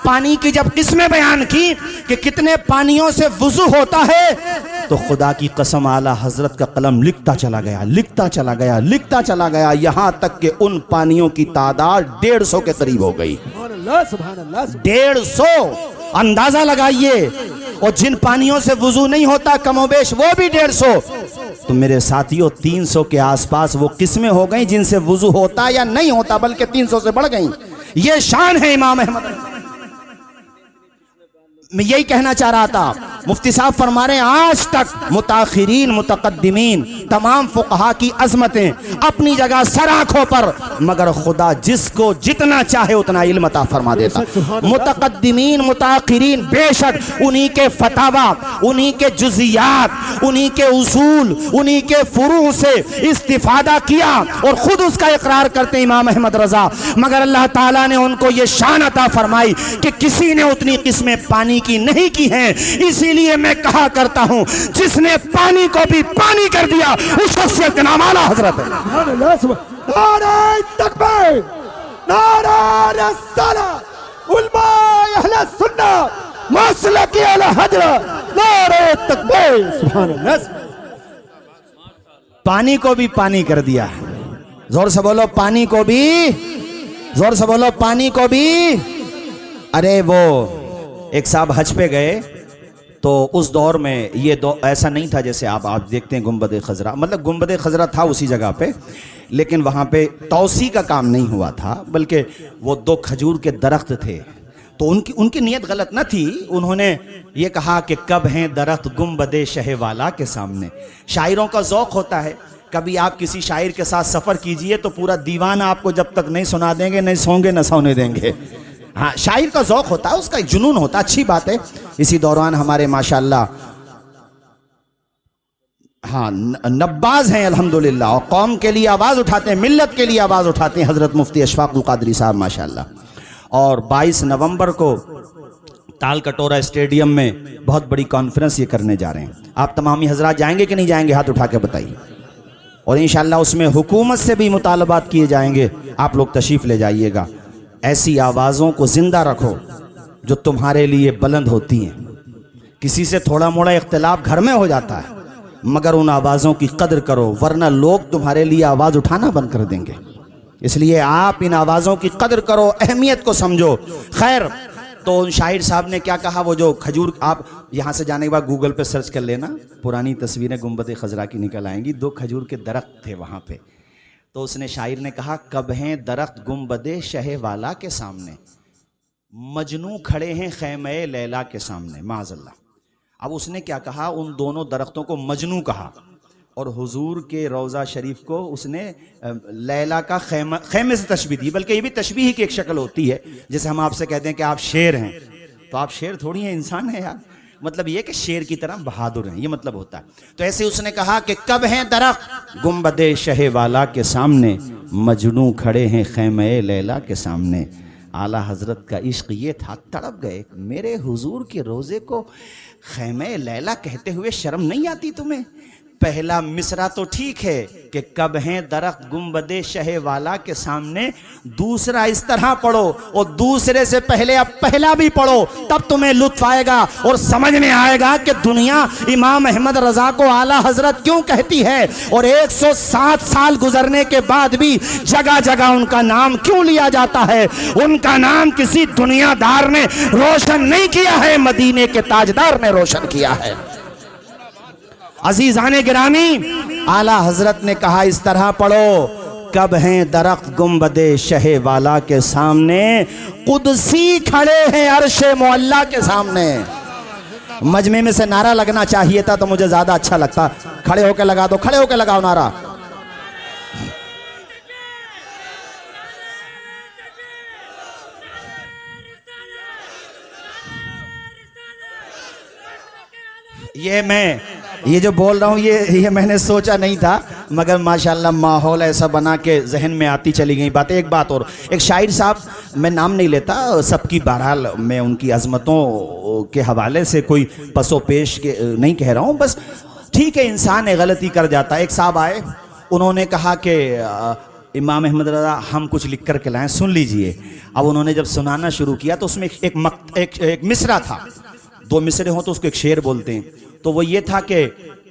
पानी की जब किस्में बयान की कि कितने पानियों से वुज़ू होता है, तो खुदा की कसम आला हजरत का कलम लिखता चला गया, यहां तक कि उन पानियों की तादाद 150 के करीब हो गई। 150, अंदाजा लगाइए। और जिन पानियों से वुज़ू नहीं होता कमोबेश वो भी 150। तो मेरे साथियों 300 के आसपास वो किस्में हो गई जिनसे वुज़ू होता या नहीं होता, बल्कि 300 से बढ़ गई। ये शान है इमाम अहमद। मैं यही कहना चाह रहा था, मुफ्ती साहब फरमा रहे हैं आज तक मुताखिरीन मुतकद्दिमीन तमाम फुक़हा की अज़मतें अपनी जगह सराखों पर, मगर खुदा जिसको जितना चाहे उतना इल्म अता फरमा देता। मुतकद्दिमीन मुताखिरीन बेशक उन्हीं के फतावा, उन्हीं के जुज़ियात, उन्हीं के उसूल, उन्हीं के फुरू से इस्तिफादा किया और खुद उसका इकरार करते इमाम अहमद रजा, मगर अल्लाह ताला ने उनको ये शान अता फरमाई कि किसी ने उतनी किस्में पानी की नहीं की हैं। इसीलिए मैं कहा करता हूं, जिसने पानी को भी पानी कर दिया उस शख्सियत का नाम आला हजरत है। नारे तकबीर, नारे रिसालत, उलमा अहले सुन्नत, मसलक अहले हजरत, नारे तकबीर। सुभान अल्लाह। पानी को भी पानी कर दिया। जोर से बोलो पानी को भी, जोर से बोलो पानी को भी। अरे वो एक साहब हज पे गए तो उस दौर में ये ऐसा नहीं था जैसे आप देखते हैं गुंबद खजरा, मतलब गुंबद खजरा था उसी जगह पे, लेकिन वहाँ पे तौसी का काम नहीं हुआ था, बल्कि वो 2 खजूर के दरख्त थे। तो उनकी नीयत गलत न थी। उन्होंने ये कहा कि कब हैं दरख्त गुंबद शह वाला के सामने। शायरों का ज़ौक़ होता है, कभी आप किसी शायर के साथ सफ़र कीजिए तो पूरा दीवान आपको जब तक नहीं सुना देंगे नहीं सोंगे न सोने देंगे। हाँ, शायर का ज़ौक़ होता है, उसका एक जुनून होता है, अच्छी बात है। इसी दौरान हमारे माशाअल्लाह हाँ नब्बाज हैं अल्हम्दुलिल्लाह, और कौम के लिए आवाज़ उठाते हैं, मिल्लत के लिए आवाज़ उठाते हैं हज़रत मुफ्ती अशफाकुल क़ादरी साहब माशाअल्लाह। और 22 नवंबर को ताल कटोरा स्टेडियम में बहुत बड़ी कॉन्फ्रेंस ये करने जा रहे हैं। आप तमामी हजरात जाएंगे कि नहीं जाएंगे, हाथ उठा के बताइए। और इंशाअल्लाह उसमें हुकूमत से भी मुतालबात किए जाएंगे, आप लोग तशरीफ़ ले जाइएगा। ऐसी आवाज़ों को ज़िंदा रखो जो तुम्हारे लिए बुलंद होती हैं। किसी से थोड़ा मोड़ा इख्तिलाफ घर में हो जाता है, मगर उन आवाज़ों की कदर करो, वरना लोग तुम्हारे लिए आवाज़ उठाना बंद कर देंगे। इसलिए आप इन आवाज़ों की कदर करो, अहमियत को समझो। खैर, तो शाहिर साहब ने क्या कहा, वो जो खजूर, आप यहाँ से जाने के बाद गूगल पे सर्च कर लेना, पुरानी तस्वीरें गुंबद खजरा की निकल आएंगी। 2 खजूर के दरख्त थे वहाँ पे। तो उसने शायर ने कहा, कब हैं दरख्त गुंबद शह वाला के सामने, मजनू खड़े हैं खैमे लैला के सामने, माज़अल्लाह। अब उसने क्या कहा, उन दोनों दरख्तों को मजनू कहा, और हुजूर के रोज़ा शरीफ को उसने लैला का खैमे से तशबीह दी। बल्कि ये भी तशबीह की एक शक्ल होती है, जैसे हम आपसे कहते हैं कि आप शेर हैं, तो आप शेर थोड़ी हैं, इंसान हैं यार। मतलब ये कि शेर की तरह बहादुर हैं, ये मतलब होता है। तो ऐसे उसने कहा कि कब हैं दरख्त गुंबद शह वाला के सामने, मजनू खड़े हैं खैमे लैला के सामने। आला हजरत का इश्क ये था, तड़प गए, मेरे हुजूर के रोज़े को खैमे लैला कहते हुए शर्म नहीं आती तुम्हें? पहला मिसरा तो ठीक है कि कब हैं दरख्त गुंबद शह वाला के सामने, दूसरा इस तरह पढ़ो, और दूसरे से पहले अब पहला भी पढ़ो, तब तुम्हें लुत्फ आएगा और समझ में आएगा कि दुनिया इमाम अहमद रजा को आला हजरत क्यों कहती है, और 107 साल गुजरने के बाद भी जगह जगह उनका नाम क्यों लिया जाता है। उनका नाम किसी दुनियादार ने रोशन नहीं किया है, मदीने के ताजदार ने रोशन किया है। अजीज़ाने गिरामी, आला हजरत ने कहा इस तरह पढ़ो, कब हैं दरख्त गुंबद शह वाला के सामने, कुदसी खड़े हैं अर्शे मुअल्ला के सामने। मजमे में से नारा लगना चाहिए था तो मुझे ज्यादा अच्छा लगता। खड़े होकर लगा दो, खड़े होकर लगाओ नारा। ये जो बोल रहा हूँ ये मैंने सोचा नहीं था, मगर माशाल्लाह माहौल ऐसा बना के जहन में आती चली गई बातें। एक बात और, एक शायर साहब, मैं नाम नहीं लेता सबकी, बहरहाल मैं उनकी अजमतों के हवाले से कोई पसो पेश के नहीं कह रहा हूँ, बस ठीक है, इंसान गलती कर जाता है। एक साहब आए, उन्होंने कहा कि इमाम अहमद रज़ा हम कुछ लिख कर के लाएँ, सुन लीजिए। अब उन्होंने जब सुनाना शुरू किया तो उसमें एक मिसरा था, 2 मिसरे हों तो उसको एक शेर बोलते हैं। तो वो ये था कि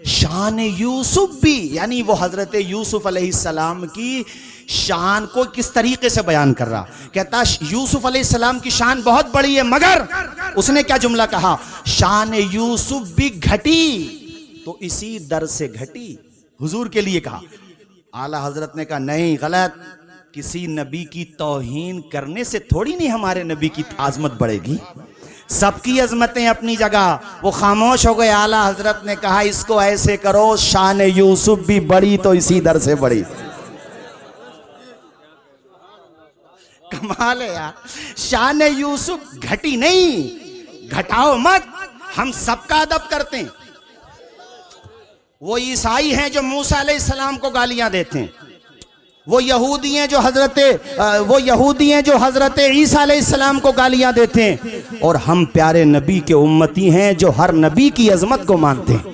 शान यूसुफ भी, यानी वो हजरत यूसुफ अलैहिस्सलाम की शान को किस तरीके से बयान कर रहा। कहता यूसुफ अलैहिस्सलाम की शान बहुत बड़ी है, मगर उसने क्या जुमला कहा, शान यूसुफ भी घटी तो इसी दर से घटी। हुजूर के लिए कहा। आला हजरत ने कहा नहीं, गलत, किसी नबी की तौहीन करने से थोड़ी नहीं हमारे नबी की आजमत बढ़ेगी। सबकी अजमतें अपनी जगह। वो खामोश हो गए। आला हजरत ने कहा इसको ऐसे करो, शान यूसुफ भी बड़ी तो इसी दर से बड़ी। कमाल है यार, शान यूसुफ घटी नहीं, घटाओ मत, हम सबका अदब करते हैं। वो ईसाई हैं जो मूसा अलैहिस्सलाम को गालियां देते हैं, वो यहूदी हैं जो हजरत ईसा अलैहिस्सलाम को गालियां देते हैं, और हम प्यारे नबी के उम्मती हैं जो हर नबी की अजमत को मानते हैं।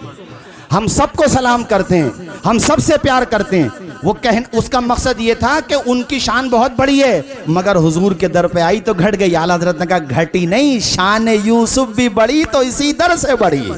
हम सबको सलाम करते हैं, हम सबसे प्यार करते हैं। वो उसका मकसद ये था कि उनकी शान बहुत बड़ी है, मगर हुजूर के दर पे आई तो घट गई। आला हजरत ने कहा घटी नहीं, शान यूसुफ भी बड़ी तो इसी दर से बड़ी।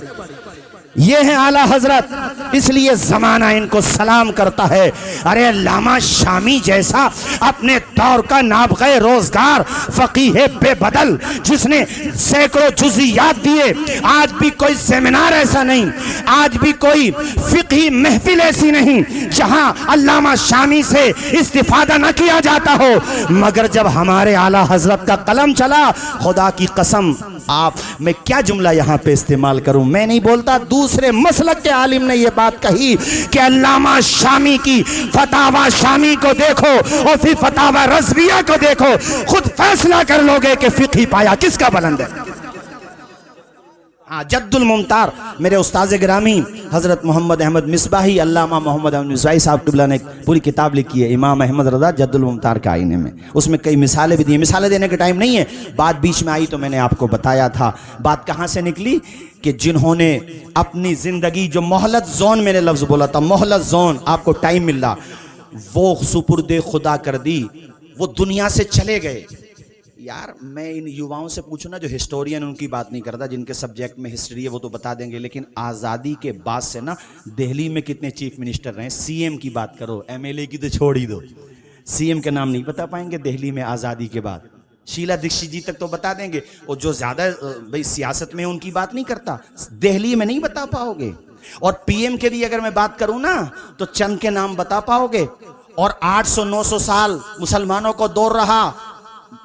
ये है आला हजरत, इसलिए जमाना इनको सलाम करता है। अरे अल्लामा शामी जैसा अपने दौर का नाबग़े रोजगार फकीह बेबदल, जिसने सैकड़ों जुज़ियात दिए, आज भी कोई सेमिनार ऐसा नहीं, आज भी कोई फिक़ही महफिल ऐसी नहीं जहां अल्लामा शामी से इस्तिफादा न किया जाता हो। मगर जब हमारे आला हजरत का कलम चला, खुदा की कसम, आप, मैं क्या जुमला यहाँ पे इस्तेमाल करूं, मैं नहीं बोलता, दूसरे मसलक के आलिम ने ये बात कही कि अल्लामा शामी की फतावा शामी को देखो और फिर फतावा रज़विया को देखो, खुद फैसला कर लोगे कि फिक़ही पाया किसका बुलंद है। जद्दुल मुमतार मेरे उस्ताद गिरामी हज़रत मोहम्मद अहमद मिसबाही, अल्लामा मोहम्मद अहमद मिसबाही साहब क़िबला ने एक पूरी किताब लिखी है इमाम अहमद रज़ा जद्दुल मुमतार के आईने में। उसमें कई मिसालें भी दी हैं, मिसालें देने का टाइम नहीं है, बात बीच में आई तो मैंने आपको बताया था। बात कहाँ से निकली कि जिन्होंने अपनी ज़िंदगी, जो मोहलत जोन, मैंने लफ्ज़ बोला था मोहलत जोन, आपको टाइम मिल रहा, वो सुपुर्दे खुदा कर दी, वो दुनिया से चले गए। यार मैं इन युवाओं से पूछूं ना, जो हिस्टोरियन, उनकी बात नहीं करता, जिनके सब्जेक्ट में हिस्ट्री है वो तो बता देंगे, लेकिन आज़ादी के बाद से ना दिल्ली में कितने चीफ मिनिस्टर रहे, सीएम की बात करो, एमएलए की तो छोड़ ही दो, सीएम के नाम नहीं बता पाएंगे दिल्ली में आज़ादी के बाद। शीला दीक्षित जी तक तो बता देंगे, और जो ज़्यादा भाई सियासत में उनकी बात नहीं करता, दिल्ली में नहीं बता पाओगे। और पीएम के भी अगर मैं बात करूं ना तो चंद के नाम बता पाओगे, और 800-900 साल मुसलमानों को दौर रहा,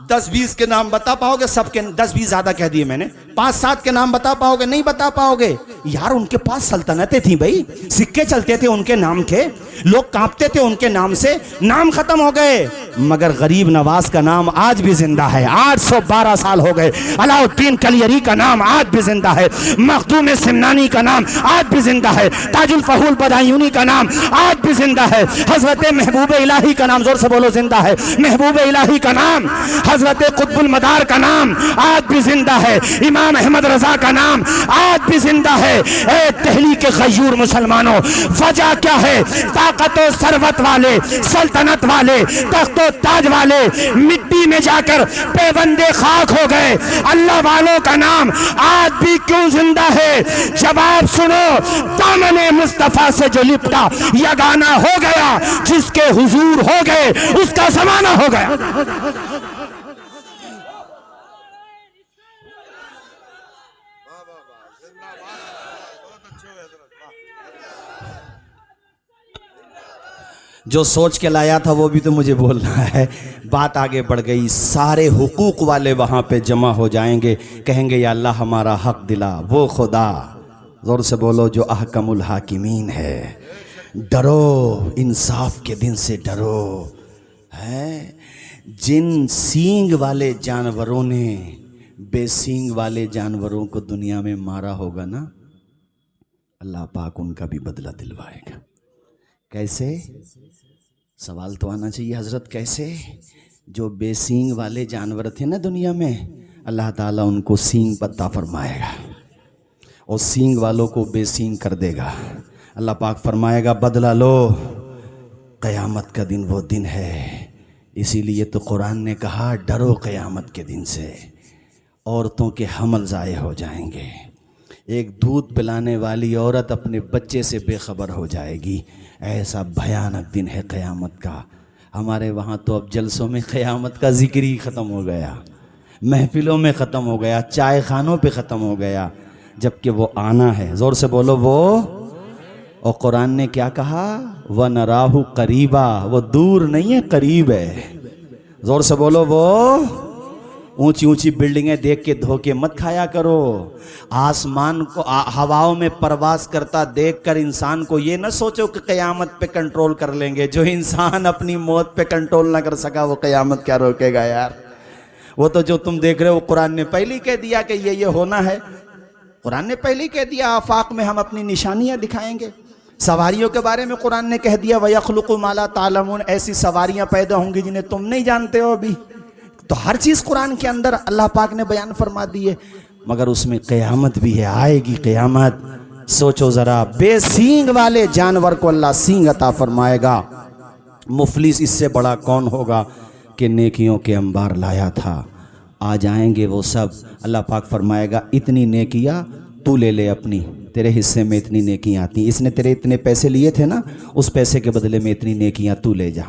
10-20 के नाम बता पाओगे, सबके 10-20 ज्यादा कह दिए मैंने, 5-7 के नाम बता पाओगे, नहीं बता पाओगे। यार उनके पास सल्तनतें थी भाई, सिक्के चलते थे उनके नाम के, लोग कांपते थे उनके नाम से, नाम खत्म हो गए, मगर गरीब नवाज का नाम आज भी जिंदा है, 812 साल हो गए। अलाउद्दीन कलियरी का नाम आज भी जिंदा है, मखदूम सिमनानी का नाम आज भी जिंदा है, ताजुल फहूल बदायूनी का नाम आज भी जिंदा है, हजरत महबूब इलाही का नाम, जोर से बोलो, जिंदा है, महबूब इलाही का नाम, हजरत कुतुबुल मदार का नाम आज भी जिंदा है, इमाम अहमद रजा का नाम आज भी जिंदा है। ए दिल्ली के गयूर मुसलमानों, वजह क्या है? ताकत और सरवत वाले, सल्तनत वाले, तख्त और ताज वाले मिट्टी में जाकर बेबंदे खाक हो गए, अल्लाह वालों का नाम आज भी क्यों जिंदा है? जवाब सुनो, दामने मुस्तफा से जो लिपटा यगाना हो गया, जिसके हुजूर हो गए उसका जमाना हो गया। जो सोच के लाया था वो भी तो मुझे बोलना है। बात आगे बढ़ गई, सारे हुकूक वाले वहाँ पे जमा हो जाएंगे, कहेंगे या अल्लाह हमारा हक दिला। वो खुदा, जोर से बोलो, जो अहकमुल हाकिमीन है। डरो, इंसाफ के दिन से डरो। है जिन सींग वाले जानवरों ने बेसींग वाले जानवरों को दुनिया में मारा होगा ना, अल्लाह पाक उनका भी बदला दिलवाएगा। कैसे? सवाल तो आना चाहिए हजरत, कैसे? जो बेसींग वाले जानवर थे ना दुनिया में, अल्लाह ताला उनको सींग अता फरमाएगा और सींग वालों को बेसींग कर देगा। अल्लाह पाक फरमाएगा बदला लो, क़यामत का दिन वो दिन है। इसीलिए तो कुरान ने कहा डरो क़यामत के दिन से, औरतों के हमल ज़ाये हो जाएंगे। एक दूध पिलाने वाली औरत अपने बच्चे से बेखबर हो जाएगी। ऐसा भयानक दिन है क़यामत का। हमारे वहाँ तो अब जलसों में क़यामत का जिक्र ही ख़त्म हो गया, महफिलों में ख़त्म हो गया, चाय खानों पे ख़त्म हो गया, जबकि वो आना है। ज़ोर से बोलो वो। और कुरान ने क्या कहा? व नराहु करीबा, वो दूर नहीं है, करीब है। ज़ोर से बोलो वो। ऊंची ऊंची बिल्डिंगें देख के धोखे मत खाया करो। आसमान को हवाओं में परवास करता देखकर इंसान को ये न सोचो कि क़यामत पे कंट्रोल कर लेंगे। जो इंसान अपनी मौत पे कंट्रोल ना कर सका वो क़यामत क्या रोकेगा यार। वो तो जो तुम देख रहे हो, कुरान ने पहले ही कह दिया कि ये होना है। कुरान ने पहले ही कह दिया आफाक में हम अपनी निशानियां दिखाएंगे। सवारियों के बारे में कुरान ने कह दिया वयख्लुक़ु मा ला तालमून, ऐसी सवारियां पैदा होंगी जिन्हें तुम नहीं जानते हो अभी। तो हर चीज़ कुरान के अंदर अल्लाह पाक ने बयान फरमा दी है, मगर उसमें क़यामत भी है, आएगी क़यामत। सोचो ज़रा, बेसींग वाले जानवर को अल्लाह सींग अता फरमाएगा। मुफलिस इससे बड़ा कौन होगा कि नेकियों के अंबार लाया था। आ जाएंगे वो सब। अल्लाह पाक फरमाएगा इतनी नेकियां तू ले ले अपनी, तेरे हिस्से में इतनी नेकियां आती, इसने तेरे इतने पैसे लिए थे ना, उस पैसे के बदले में इतनी नेकियां तू ले जा,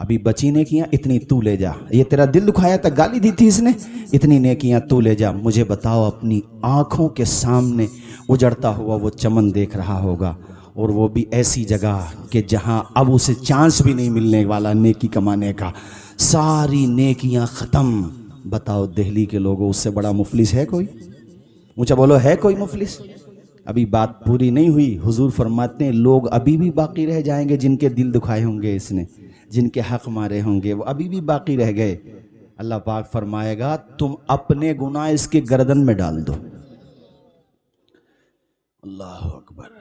अभी बची नेकियां इतनी तू ले जा, ये तेरा दिल दुखाया था, गाली दी थी इसने, इतनी नेकियां तू ले जा। मुझे बताओ, अपनी आँखों के सामने उजड़ता हुआ वो चमन देख रहा होगा, और वो भी ऐसी जगह कि जहाँ अब उसे चांस भी नहीं मिलने वाला नेकी कमाने का, सारी नेकियां ख़त्म। बताओ दिल्ली के लोगों, उससे बड़ा मुफलिस है कोई? ऊंचा बोलो, है कोई मुफलिस? अभी बात पूरी नहीं हुई। हुजूर फरमाते हैं लोग अभी भी बाकी रह जाएंगे, जिनके दिल दुखाए होंगे इसने, जिनके हक मारे होंगे, वो अभी भी बाकी रह गए। अल्लाह पाक फरमाएगा तुम अपने गुनाह इसके गर्दन में डाल दो। अल्लाह अकबर।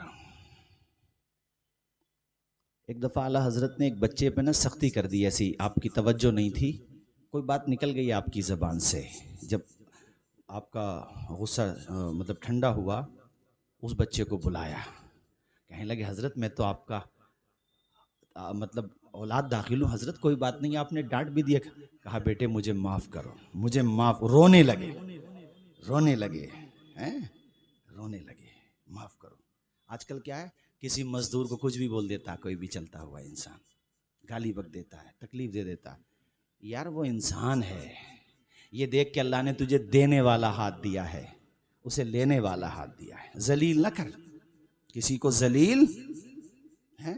एक दफ़ा आला हज़रत ने एक बच्चे पे ना सख्ती कर दी, ऐसी आपकी तवज्जो नहीं थी, कोई बात निकल गई आपकी ज़बान से, जब आपका गुस्सा मतलब ठंडा हुआ, उस बच्चे को बुलाया, कहने लगे हज़रत मैं तो आपका मतलब औलाद दाखिल हूँ हज़रत, कोई बात नहीं, आपने डांट भी दिया। कहा बेटे मुझे माफ़ करो, मुझे माफ़। रोने लगे, रोने लगे हैं, रोने लगे, माफ़ करो। आजकल क्या है, किसी मजदूर को कुछ भी बोल देता, कोई भी चलता हुआ इंसान गाली बक देता है, तकलीफ़ दे देता है। यार वो इंसान है, ये देख के अल्लाह ने तुझे देने वाला हाथ दिया है, उसे लेने वाला हाथ दिया है। जलील न कर किसी को, जलील है।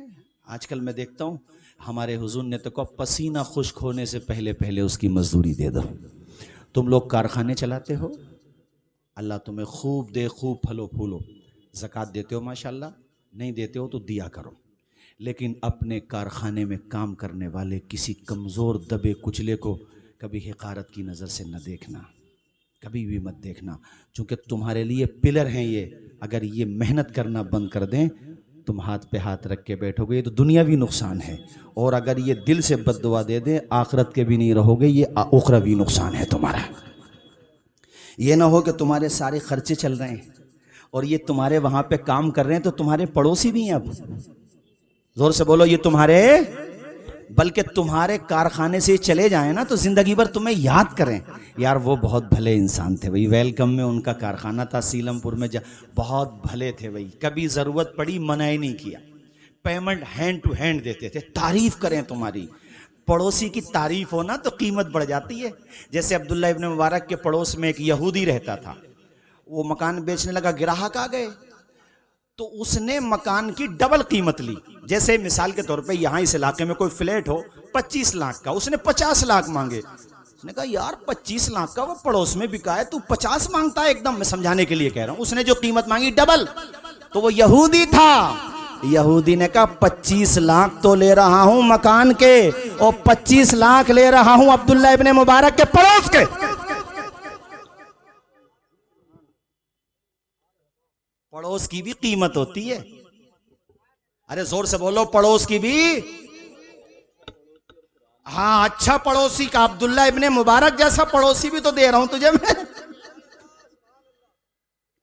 आजकल मैं देखता हूँ हमारे हुजूर ने तो कहा पसीना खुश्क होने से पहले पहले उसकी मजदूरी दे दो। तुम लोग कारखाने चलाते हो, अल्लाह तुम्हें खूब दे, खूब फलो फूलो। ज़कात देते हो माशाल्लाह, नहीं देते हो तो दिया करो, लेकिन अपने कारखाने में काम करने वाले किसी कमज़ोर दबे कुचले को कभी हिकारत की नज़र से न देखना, कभी भी मत देखना, चूँकि तुम्हारे लिए पिलर हैं ये। अगर ये मेहनत करना बंद कर दें, तुम हाथ पे हाथ रख के बैठोगे तो दुनियावी नुकसान है, और अगर ये दिल से बद्दुआ दे दें, आखिरत के भी नहीं रहोगे, ये उखरवी नुकसान है तुम्हारा। ये ना हो कि तुम्हारे सारे खर्चे चल रहे हैं और ये तुम्हारे वहाँ पे काम कर रहे हैं, तो तुम्हारे पड़ोसी भी हैं। अब जोर से बोलो, ये तुम्हारे, बल्कि तुम्हारे कारखाने से चले जाएं ना तो जिंदगी भर तुम्हें याद करें, यार वो बहुत भले इंसान थे भाई। वेलकम में उनका कारखाना था सीलमपुर में, बहुत भले थे भाई, कभी ज़रूरत पड़ी मना ही नहीं किया, पेमेंट हैंड टू हैंड देते थे। तारीफ करें तुम्हारी, पड़ोसी की तारीफ हो ना तो कीमत बढ़ जाती है। जैसे अब्दुल्ला इब्न मुबारक के पड़ोस में एक यहूदी रहता था, वो मकान बेचने लगा, ग्राहक आ गए तो उसने मकान की डबल कीमत ली। जैसे मिसाल के तौर पे यहाँ इस इलाके में कोई फ्लैट हो 25 लाख का, उसने 50 लाख मांगे। उसने कहा यार 25 लाख का वो पड़ोस में बिका है, तू 50 मांगता है। एकदम मैं समझाने के लिए कह रहा हूं, उसने जो कीमत मांगी डबल। तो वो यहूदी था, यहूदी ने कहा 25 लाख तो ले रहा हूं मकान के, और 25 लाख ले रहा हूं अब्दुल्ला इब्ने मुबारक के पड़ोस के। पड़ोस की भी कीमत होती है। अरे जोर से बोलो, पड़ोस की भी। हाँ, अच्छा पड़ोसी का, अब्दुल्ला इब्ने मुबारक जैसा पड़ोसी भी तो दे रहा हूं तुझे मैं।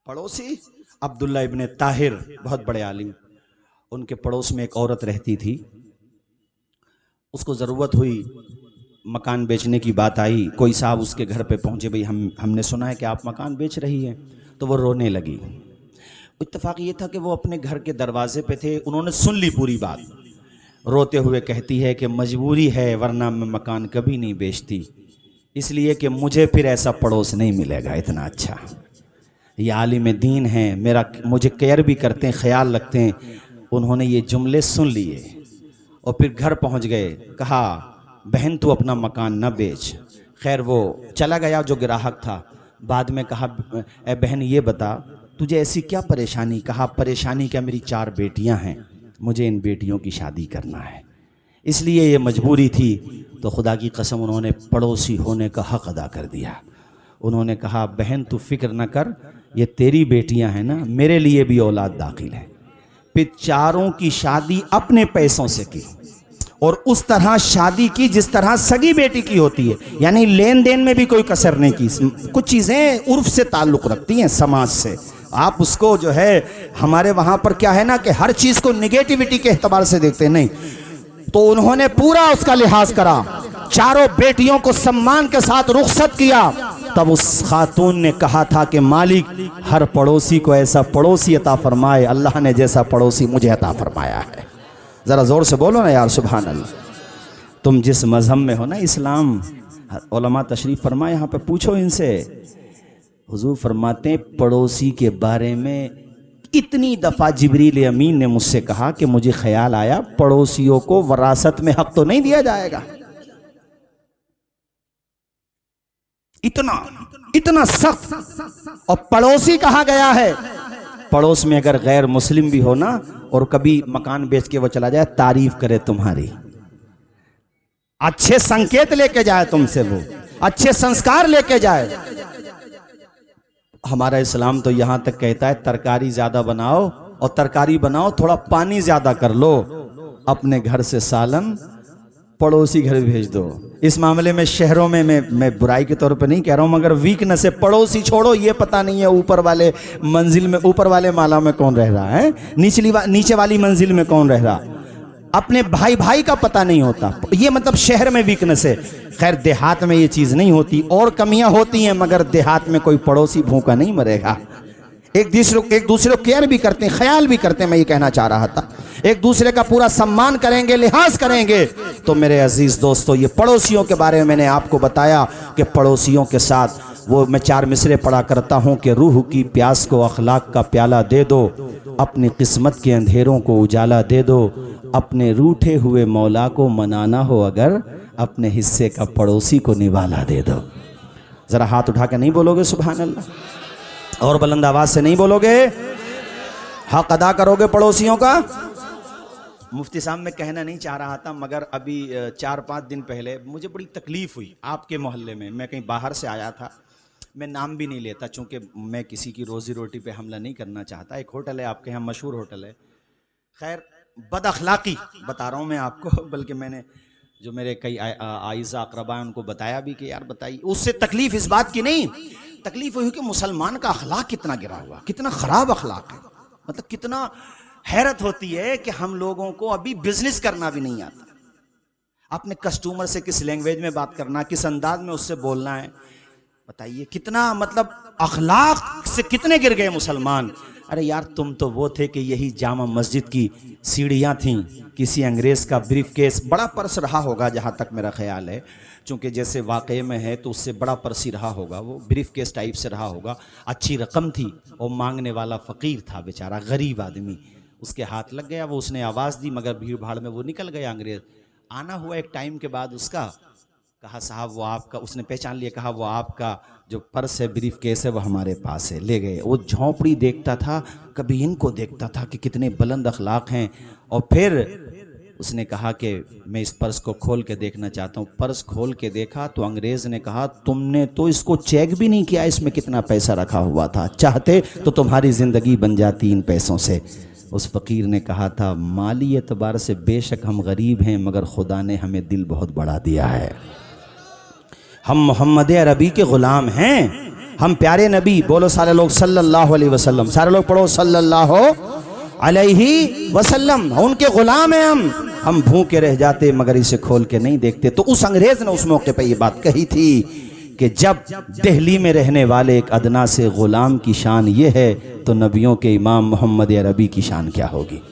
पड़ोसी अब्दुल्ला इब्ने ताहिर, बहुत बड़े आलिम, उनके पड़ोस में एक औरत रहती थी। उसको जरूरत हुई, मकान बेचने की बात आई, कोई साहब उसके घर पे पहुंचे, भाई हमने सुना है कि आप मकान बेच रही हैं। तो वो रोने लगी। इत्तेफाक ये था कि वो अपने घर के दरवाजे पे थे, उन्होंने सुन ली पूरी बात। रोते हुए कहती है कि मजबूरी है, वरना मैं मकान कभी नहीं बेचती, इसलिए कि मुझे फिर ऐसा पड़ोस नहीं मिलेगा इतना अच्छा। ये आलिम दीन हैं, मुझे केयर भी करते हैं, ख्याल रखते हैं। उन्होंने ये जुमले सुन लिए और फिर घर पहुंच गए। कहा बहन तू अपना मकान न बेच। खैर वो चला गया जो ग्राहक था। बाद में कहा ए बहन ये बता तुझे ऐसी क्या परेशानी? कहा परेशानी क्या, मेरी 4 बेटियां हैं, मुझे इन बेटियों की शादी करना है, इसलिए ये मजबूरी थी। तो खुदा की कसम उन्होंने पड़ोसी होने का हक अदा कर दिया। उन्होंने कहा बहन तू फिक्र न कर, ये तेरी बेटियां हैं ना, मेरे लिए भी औलाद दाखिल है। फिर 4 की शादी अपने पैसों से की, और उस तरह शादी की जिस तरह सगी बेटी की होती है, यानी लेन देन में भी कोई कसर नहीं की। कुछ चीज़ें उर्फ से ताल्लुक़ रखती हैं, समाज से। आप उसको जो है, हमारे वहाँ पर क्या है ना कि हर चीज़ को निगेटिविटी के एतबार से देखते नहीं। तो उन्होंने पूरा उसका लिहाज करा, 4 बेटियों को सम्मान के साथ रुखसत किया, तब उस खातून ने कहा था कि मालिक हर पड़ोसी को ऐसा पड़ोसी अता फरमाए, अल्लाह ने जैसा पड़ोसी मुझे अता फरमाया है। ज़रा ज़ोर से बोलो ना यार सुभान अल्लाह। तुम जिस मज़हब में हो ना, इस्लाम, उलमा तशरीफ़ फरमाए, यहाँ पे पूछो इनसे। हुजूर फरमाते हैं पड़ोसी के बारे में इतनी दफ़ा जिब्रील अमीन ने मुझसे कहा कि मुझे ख्याल आया पड़ोसियों को वरासत में हक तो नहीं दिया जाएगा। इतना इतना सख्त। और पड़ोसी कहा गया है, पड़ोस में अगर गैर मुस्लिम भी हो ना और कभी मकान बेच के वो चला जाए, तारीफ करे तुम्हारी, अच्छे संकेत लेके जाए तुमसे, वो अच्छे संस्कार लेके जाए। हमारा इस्लाम तो यहां तक कहता है तरकारी ज्यादा बनाओ, और तरकारी बनाओ थोड़ा पानी ज्यादा कर लो, अपने घर से सालन पड़ोसी घर भेज दो। इस मामले में शहरों में मैं बुराई के तौर पे नहीं कह रहा हूं, मगर वीकनेस है। पड़ोसी छोड़ो, ये पता नहीं है ऊपर वाले मंजिल में, ऊपर वाले माला में कौन रह रहा है, नीचे वाली मंजिल में कौन रह रहा, अपने भाई का पता नहीं होता। ये मतलब शहर में वीकनेस है। खैर देहात में ये चीज नहीं होती, और कमियां होती हैं, मगर देहात में कोई पड़ोसी भूखा नहीं मरेगा। एक दूसरे को केयर भी करते हैं, ख्याल भी करते हैं। मैं ये कहना चाह रहा था, एक दूसरे का पूरा सम्मान करेंगे, लिहाज करेंगे। तो मेरे अजीज दोस्तों, ये पड़ोसियों के बारे में मैंने आपको बताया कि पड़ोसियों के साथ वो मैं 4 मिसरे पढ़ा करता हूँ कि रूह की प्यास को अखलाक का प्याला दे दो, अपनी किस्मत के अंधेरों को उजाला दे दो, अपने रूठे हुए मौला को मनाना हो अगर, अपने हिस्से का पड़ोसी को निवाला दे दो। ज़रा हाथ उठा के नहीं बोलोगे सुभान अल्लाह? और बुलंद आवाज से नहीं बोलोगे? हक अदा करोगे पड़ोसियों का? मुफ्ती साहब मैं कहना नहीं चाह रहा था, मगर अभी 4-5 दिन पहले मुझे बड़ी तकलीफ हुई आपके मोहल्ले में। मैं कहीं बाहर से आया था, मैं नाम भी नहीं लेता चूँकि मैं किसी की रोज़ी रोटी पे हमला नहीं करना चाहता। एक होटल है आपके यहाँ, मशहूर होटल है। खैर बद अखलाक़ी बता रहा हूँ मैं आपको, बल्कि मैंने जो मेरे कई आइज़ा अक़रबा हैं उनको बताया भी कि यार बताइए। उससे तकलीफ़ इस बात की नहीं, तकलीफ़ हुई कि मुसलमान का अखलाक कितना गिरा हुआ, कितना ख़राब अखलाक है। मतलब कितना हैरत होती है कि हम लोगों को अभी बिजनेस करना भी नहीं आता। अपने कस्टमर से किस लैंग्वेज में बात करना, किस अंदाज में उससे बोलना है, बताइए कितना मतलब अखलाक से कितने गिर गए मुसलमान। अरे यार तुम तो वो थे कि यही जामा मस्जिद की सीढ़ियाँ थीं, किसी अंग्रेज का ब्रीफ केस, बड़ा पर्स रहा होगा जहाँ तक मेरा ख्याल है, चूँकि जैसे वाक़े में है तो उससे बड़ा पर्स ही रहा होगा, वो ब्रीफ केस टाइप से रहा होगा। अच्छी रकम थी और मांगने वाला फ़कीर था बेचारा, गरीब आदमी, उसके हाथ लग गया। वो उसने आवाज़ दी मगर भीड़ भाड़ में वो निकल गया अंग्रेज़। आना हुआ एक टाइम के बाद उसका, कहा साहब वो आपका, उसने पहचान लिया, कहा वो आपका जो पर्स है, ब्रीफ केस है, वो हमारे पास है, ले गए। वो झोंपड़ी देखता था, कभी इनको देखता था कि कितने बुलंद अखलाक हैं, और फिर उसने कहा कि मैं इस पर्स को खोल के देखना चाहता हूँ। पर्स खोल के देखा तो अंग्रेज़ ने कहा तुमने तो इसको चेक भी नहीं किया इसमें कितना पैसा रखा हुआ था, चाहते तो तुम्हारी ज़िंदगी बन जाती इन पैसों से। उस फ़कीर ने कहा था माली एतबार से बेशक हम गरीब हैं, मगर खुदा ने हमें दिल बहुत बड़ा दिया है। हम मोहम्मद अरबी के ग़ुलाम हैं, हम प्यारे नबी, बोलो सारे लोग सल्लल्लाहु अलैहि वसल्लम, सारे लोग पढ़ो सल्लल्लाहु अलैहि वसल्लम, उनके ग़ुलाम हैं हम भूखे रह जाते मगर इसे खोल के नहीं देखते। तो उस अंग्रेज़ ने उस मौके पे ये बात कही थी कि जब दिल्ली में रहने वाले एक अदना से ग़ुलाम की शान ये है, तो नबियों के इमाम मोहम्मद अरबी की शान क्या होगी।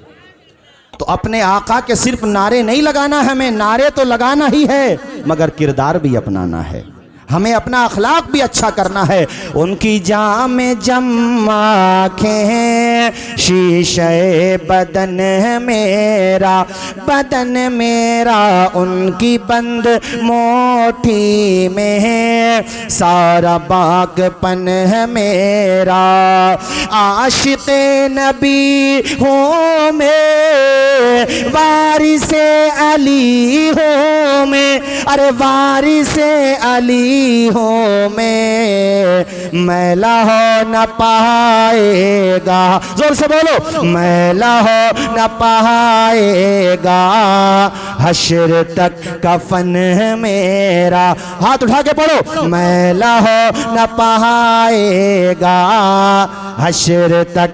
तो अपने आका के सिर्फ नारे नहीं लगाना, हमें नारे तो लगाना ही है, मगर किरदार भी अपनाना है, हमें अपना अखलाक भी अच्छा करना है। उनकी जाम जम आँखें शीशे बदन मेरा, बदन मेरा उनकी बंद मोटी में है, सारा बागपन है मेरा। आशिक़े नबी हो मैं, वारिसे अली हो मैं, अरे वारिसे अली हो मैं, मैला हो न पाएगा, जोर से बोलो, मैला हो न पाएगा, हश्र तक कफन है मेरा। हाथ उठा के पढ़ो, मैला हो न पाएगा, हश्र तक।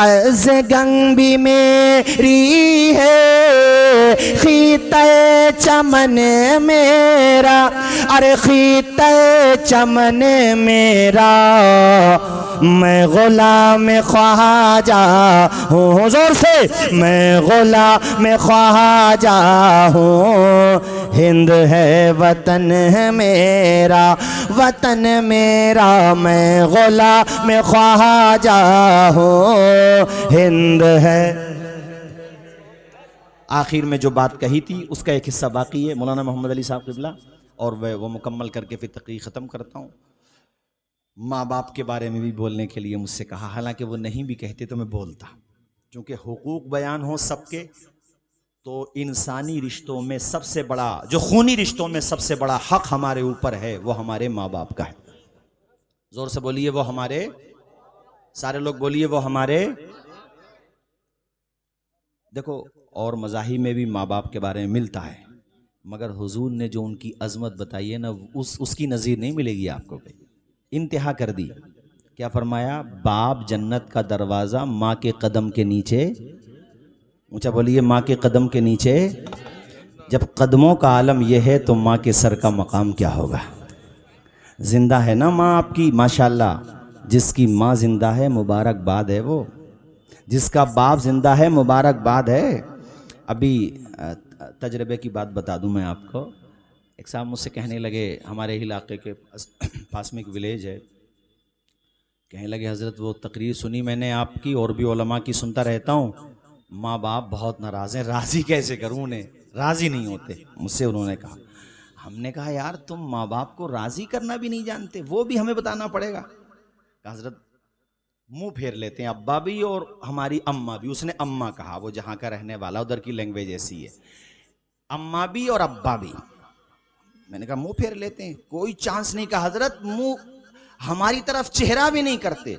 अज़ गंग भी मेरी है, खीते चमन मेरा, अरे खीते चमन मेरा, मैं गुलाम ख्वाजा हूँ, जोर से, मैं गुलाम ख्वाजा हूँ, हिंद है वतन है मेरा, वतन मेरा, मैं गुलाम ख्वाजा हूँ, हिंद है। आखिर में जो बात कही थी उसका एक हिस्सा बाकी है, मौलाना मोहम्मद अली साहब क़िबला, और वह वो मुकम्मल करके फिर तकरीर ख़त्म करता हूँ। माँ बाप के बारे में भी बोलने के लिए मुझसे कहा, हालांकि वो नहीं भी कहते तो मैं बोलता, क्योंकि हुकूक बयान हो सबके, तो इंसानी रिश्तों में सबसे बड़ा, जो खूनी रिश्तों में सबसे बड़ा हक हमारे ऊपर है वो हमारे माँ बाप का है। जोर से बोलिए, वो हमारे, सारे लोग बोलिए, वो हमारे। देखो और मज़ाहिब में भी माँ बाप के बारे में मिलता है, मगर हुजूर ने जो उनकी अजमत बताई है ना, उसकी नज़ीर नहीं मिलेगी आपको। इंतहा कर दी, क्या फरमाया? बाप जन्नत का दरवाज़ा, माँ के कदम के नीचे, ऊंचा बोलिए, माँ के कदम के नीचे। जब कदमों का आलम यह है तो माँ के सर का मकाम क्या होगा? जिंदा है ना माँ आपकी, माशाल्लाह। जिसकी माँ जिंदा है मुबारकबाद है वो, जिसका बाप जिंदा है मुबारकबाद है। अभी तजर्बे की बात बता दूं मैं आपको। एक साहब मुझसे कहने लगे, हमारे इलाके के पास में एक विलेज है, कहने लगे हज़रत वो तकरीर सुनी मैंने आपकी, और भी उलमा की सुनता रहता हूँ, माँ बाप बहुत नाराज़ हैं, राज़ी कैसे करूँ उन्हें, राज़ी नहीं होते मुझसे। उन्होंने कहा, हमने कहा यार तुम माँ बाप को राज़ी करना भी नहीं जानते, वो भी हमें बताना पड़ेगा। हज़रत मुंह फेर लेते हैं, अब्बा भी और हमारी अम्मा भी। उसने अम्मा कहा, वो जहाँ का रहने वाला, उधर की लैंग्वेज ऐसी है, अम्मा भी और अब्बा भी। मैंने कहा मुंह फेर लेते हैं, कोई चांस नहीं। कहा हज़रत मुंह हमारी तरफ चेहरा भी नहीं करते।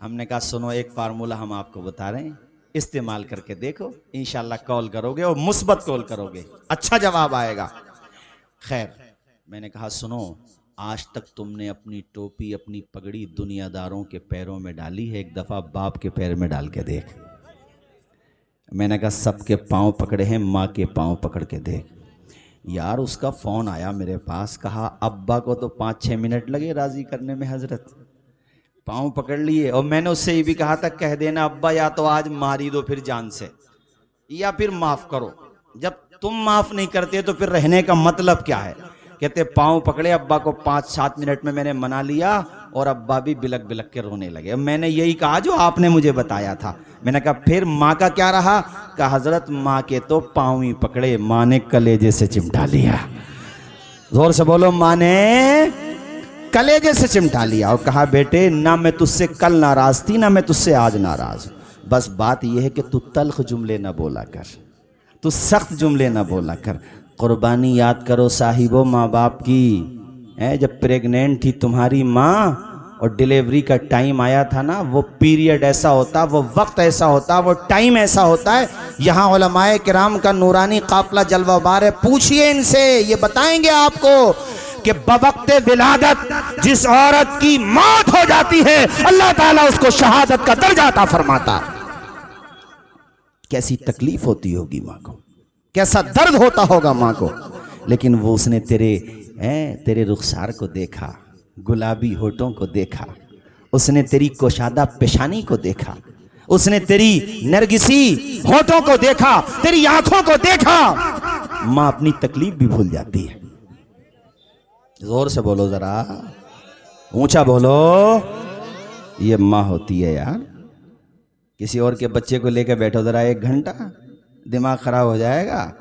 हमने कहा सुनो, एक फार्मूला हम आपको बता रहे हैं, इस्तेमाल करके देखो, इंशाल्लाह कॉल करोगे और मुस्बत कॉल करोगे, अच्छा जवाब आएगा। खैर, मैंने कहा सुनो, आज तक तुमने अपनी टोपी, अपनी पगड़ी दुनियादारों के पैरों में डाली है, एक दफ़ा बाप के पैर में डाल के देख। मैंने कहा सबके पाँव पकड़े हैं, माँ के पाँव पकड़ के देख। यार उसका फ़ोन आया मेरे पास, कहा अब्बा को तो 5-6 मिनट लगे राज़ी करने में हज़रत, पाँव पकड़ लिए। और मैंने उससे ये भी कहा था, कह देना अब्बा या तो आज मारी दो फिर जान से, या फिर माफ़ करो। जब तुम माफ़ नहीं करते तो फिर रहने का मतलब क्या है? कहते पाँव पकड़े, अब्बा को 5-7 मिनट में मैंने मना लिया, और अब्बा भी बिलक बिलक के रोने लगे। मैंने यही कहा जो आपने मुझे बताया था। मैंने कहा फिर माँ का क्या रहा? कहा हज़रत माँ के तो पाँव ही पकड़े, माँ ने कलेजे से चिमटा लिया। जोर से बोलो, माँ ने कलेजे से चिमटा लिया और कहा बेटे ना मैं तुझसे कल नाराज़ थी, ना मैं तुझसे आज नाराज़ हूँ, बस बात यह है कि तू तल्ख जुमले ना बोला कर, तू सख्त जुमले ना बोला कर। कुर्बानी याद करो साहिबो माँ बाप की, है जब प्रेग्नेंट थी तुम्हारी माँ और डिलीवरी का टाइम आया था ना, वो पीरियड ऐसा होता, वो वक्त ऐसा होता, वो टाइम ऐसा होता है। यहाँ उलमाए किराम का नूरानी काफिला जलवाबार है, पूछिए इनसे, ये बताएंगे आपको कि बवक्ते विलादत जिस औरत की मौत हो जाती है, अल्लाह ताला उसको शहादत का दर्जा अता फरमाता। कैसी तकलीफ होती होगी माँ को, कैसा दर्द होता होगा माँ को, लेकिन वो उसने तेरे रुखसार को देखा, गुलाबी होठों को देखा, उसने तेरी कोशादा पेशानी को देखा, उसने तेरी नरगिसी होठों को देखा, तेरी आंखों को देखा। माँ अपनी तकलीफ भी भूल जाती है। जोर से बोलो जरा, ऊंचा बोलो, ये माँ होती है यार। किसी और के बच्चे को लेकर बैठो जरा 1 घंटा, दिमाग खराब हो जाएगा।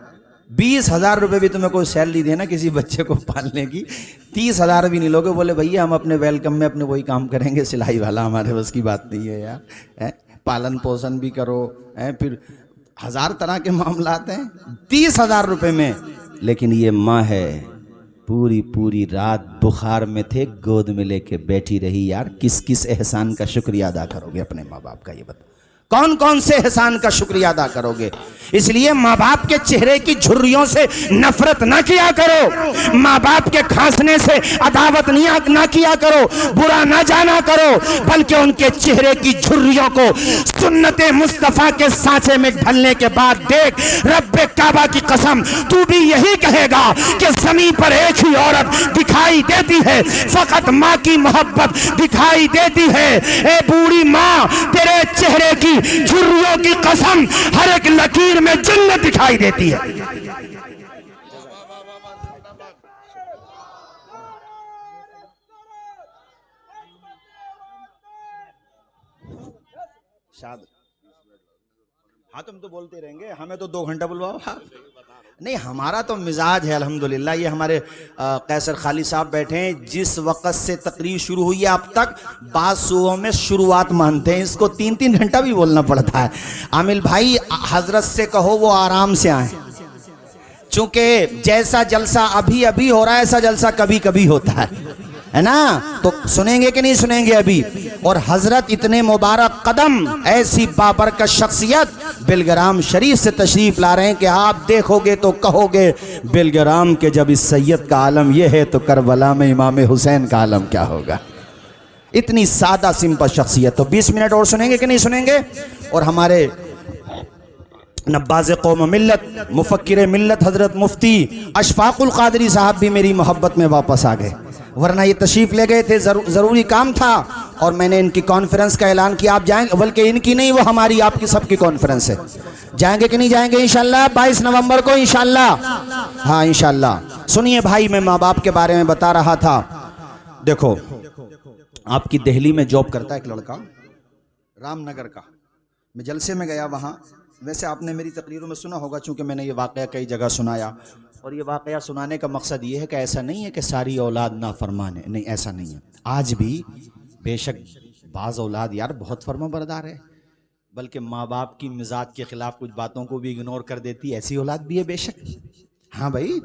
20,000 रुपये भी तुम्हें कोई सैलरी देना किसी बच्चे को पालने की, 30,000 भी नहीं लोगे। बोले भैया हम अपने वेलकम में अपने वही काम करेंगे, सिलाई वाला, हमारे बस की बात नहीं है यार। पालन पोषण भी करो, फिर 1000 तरह के मामलात हैं 30,000 रुपये में। लेकिन ये माँ है, पूरी रात बुखार में थे, गोद में लेके बैठी रही। यार किस किस एहसान का शुक्रिया अदा करोगे अपने माँ बाप का, ये बता। कौन कौन से एहसान का शुक्रिया अदा करोगे। इसलिए माँ बाप के चेहरे की झुर्रियों से नफरत ना किया करो, माँ बाप के खांसने से अदावत ना किया करो, बुरा ना जाना करो, बल्कि उनके चेहरे की झुर्रियों को सुन्नते मुस्तफा के सांचे में ढलने के बाद देख, रब्बे काबा की कसम तू भी यही कहेगा कि जमीन पर एक ही औरत दिखाई देती है, फकत माँ की मोहब्बत दिखाई देती है। ए बूढ़ी माँ, तेरे चेहरे की झुर्रियों की कसम हर एक लकीर में जन्नत दिखाई देती है। हाँ तुम तो बोलते रहेंगे, हमें तो 2 घंटा बुलवाओ। नहीं, हमारा तो मिजाज है अल्हम्दुलिल्लाह। ये हमारे कैसर खाली साहब बैठे हैं, जिस वक्त से तकरीर शुरू हुई है अब तक बाद सुबह में शुरुआत मानते हैं, इसको 3-3 घंटा भी बोलना पड़ता है। आमिल भाई, हजरत से कहो वो आराम से आए, चूंकि जैसा जलसा अभी अभी हो रहा है ऐसा जलसा कभी कभी होता है ना। तो सुनेंगे कि नहीं सुनेंगे अभी। और हजरत इतने मुबारक कदम, ऐसी बाबरकत शख्सियत बिलग्राम शरीफ से तशरीफ ला रहे हैं कि आप देखोगे तो कहोगे बिलग्राम के जब इस सैयद का आलम यह है तो करबला में इमाम हुसैन का आलम क्या होगा। इतनी सादा सिंपल शख्सियत। तो 20 मिनट और सुनेंगे कि नहीं सुनेंगे। और हमारे नब्बाज़ कौम मिल्लत, मुफक्किर मिल्लत हजरत मुफ्ती अशफाकुल कादरी साहब भी मेरी मोहब्बत में वापस आ गए, वरना ये तशरीफ़ ले गए थे, ज़रूरी काम था और मैंने इनकी कॉन्फ्रेंस का ऐलान किया। आप जाएंगे, बल्कि इनकी नहीं, वो हमारी आपकी सबकी कॉन्फ्रेंस है। जाएंगे कि नहीं जाएंगे इंशाल्लाह 22 नवंबर को इंशाल्लाह। हाँ इंशाल्लाह। सुनिए भाई, मैं माँ बाप के बारे में बता रहा था। देखो, आपकी दिल्ली में जॉब करता है एक लड़का, रामनगर का। मैं जलसे में गया वहाँ। वैसे आपने मेरी तकरीरों में सुना होगा, चूँकि मैंने ये वाक़या कई जगह सुनाया, और ये वाक़या सुनाने का मकसद ये है कि ऐसा नहीं है कि सारी औलाद नाफरमान है, नहीं ऐसा नहीं है। आज भी बेशक बाज़ औलाद यार बहुत फर्माबरदार है, बल्कि माँ बाप की मिजाज के ख़िलाफ़ कुछ बातों को भी इग्नोर कर देती, ऐसी औलाद भी है बेशक। हाँ भाई,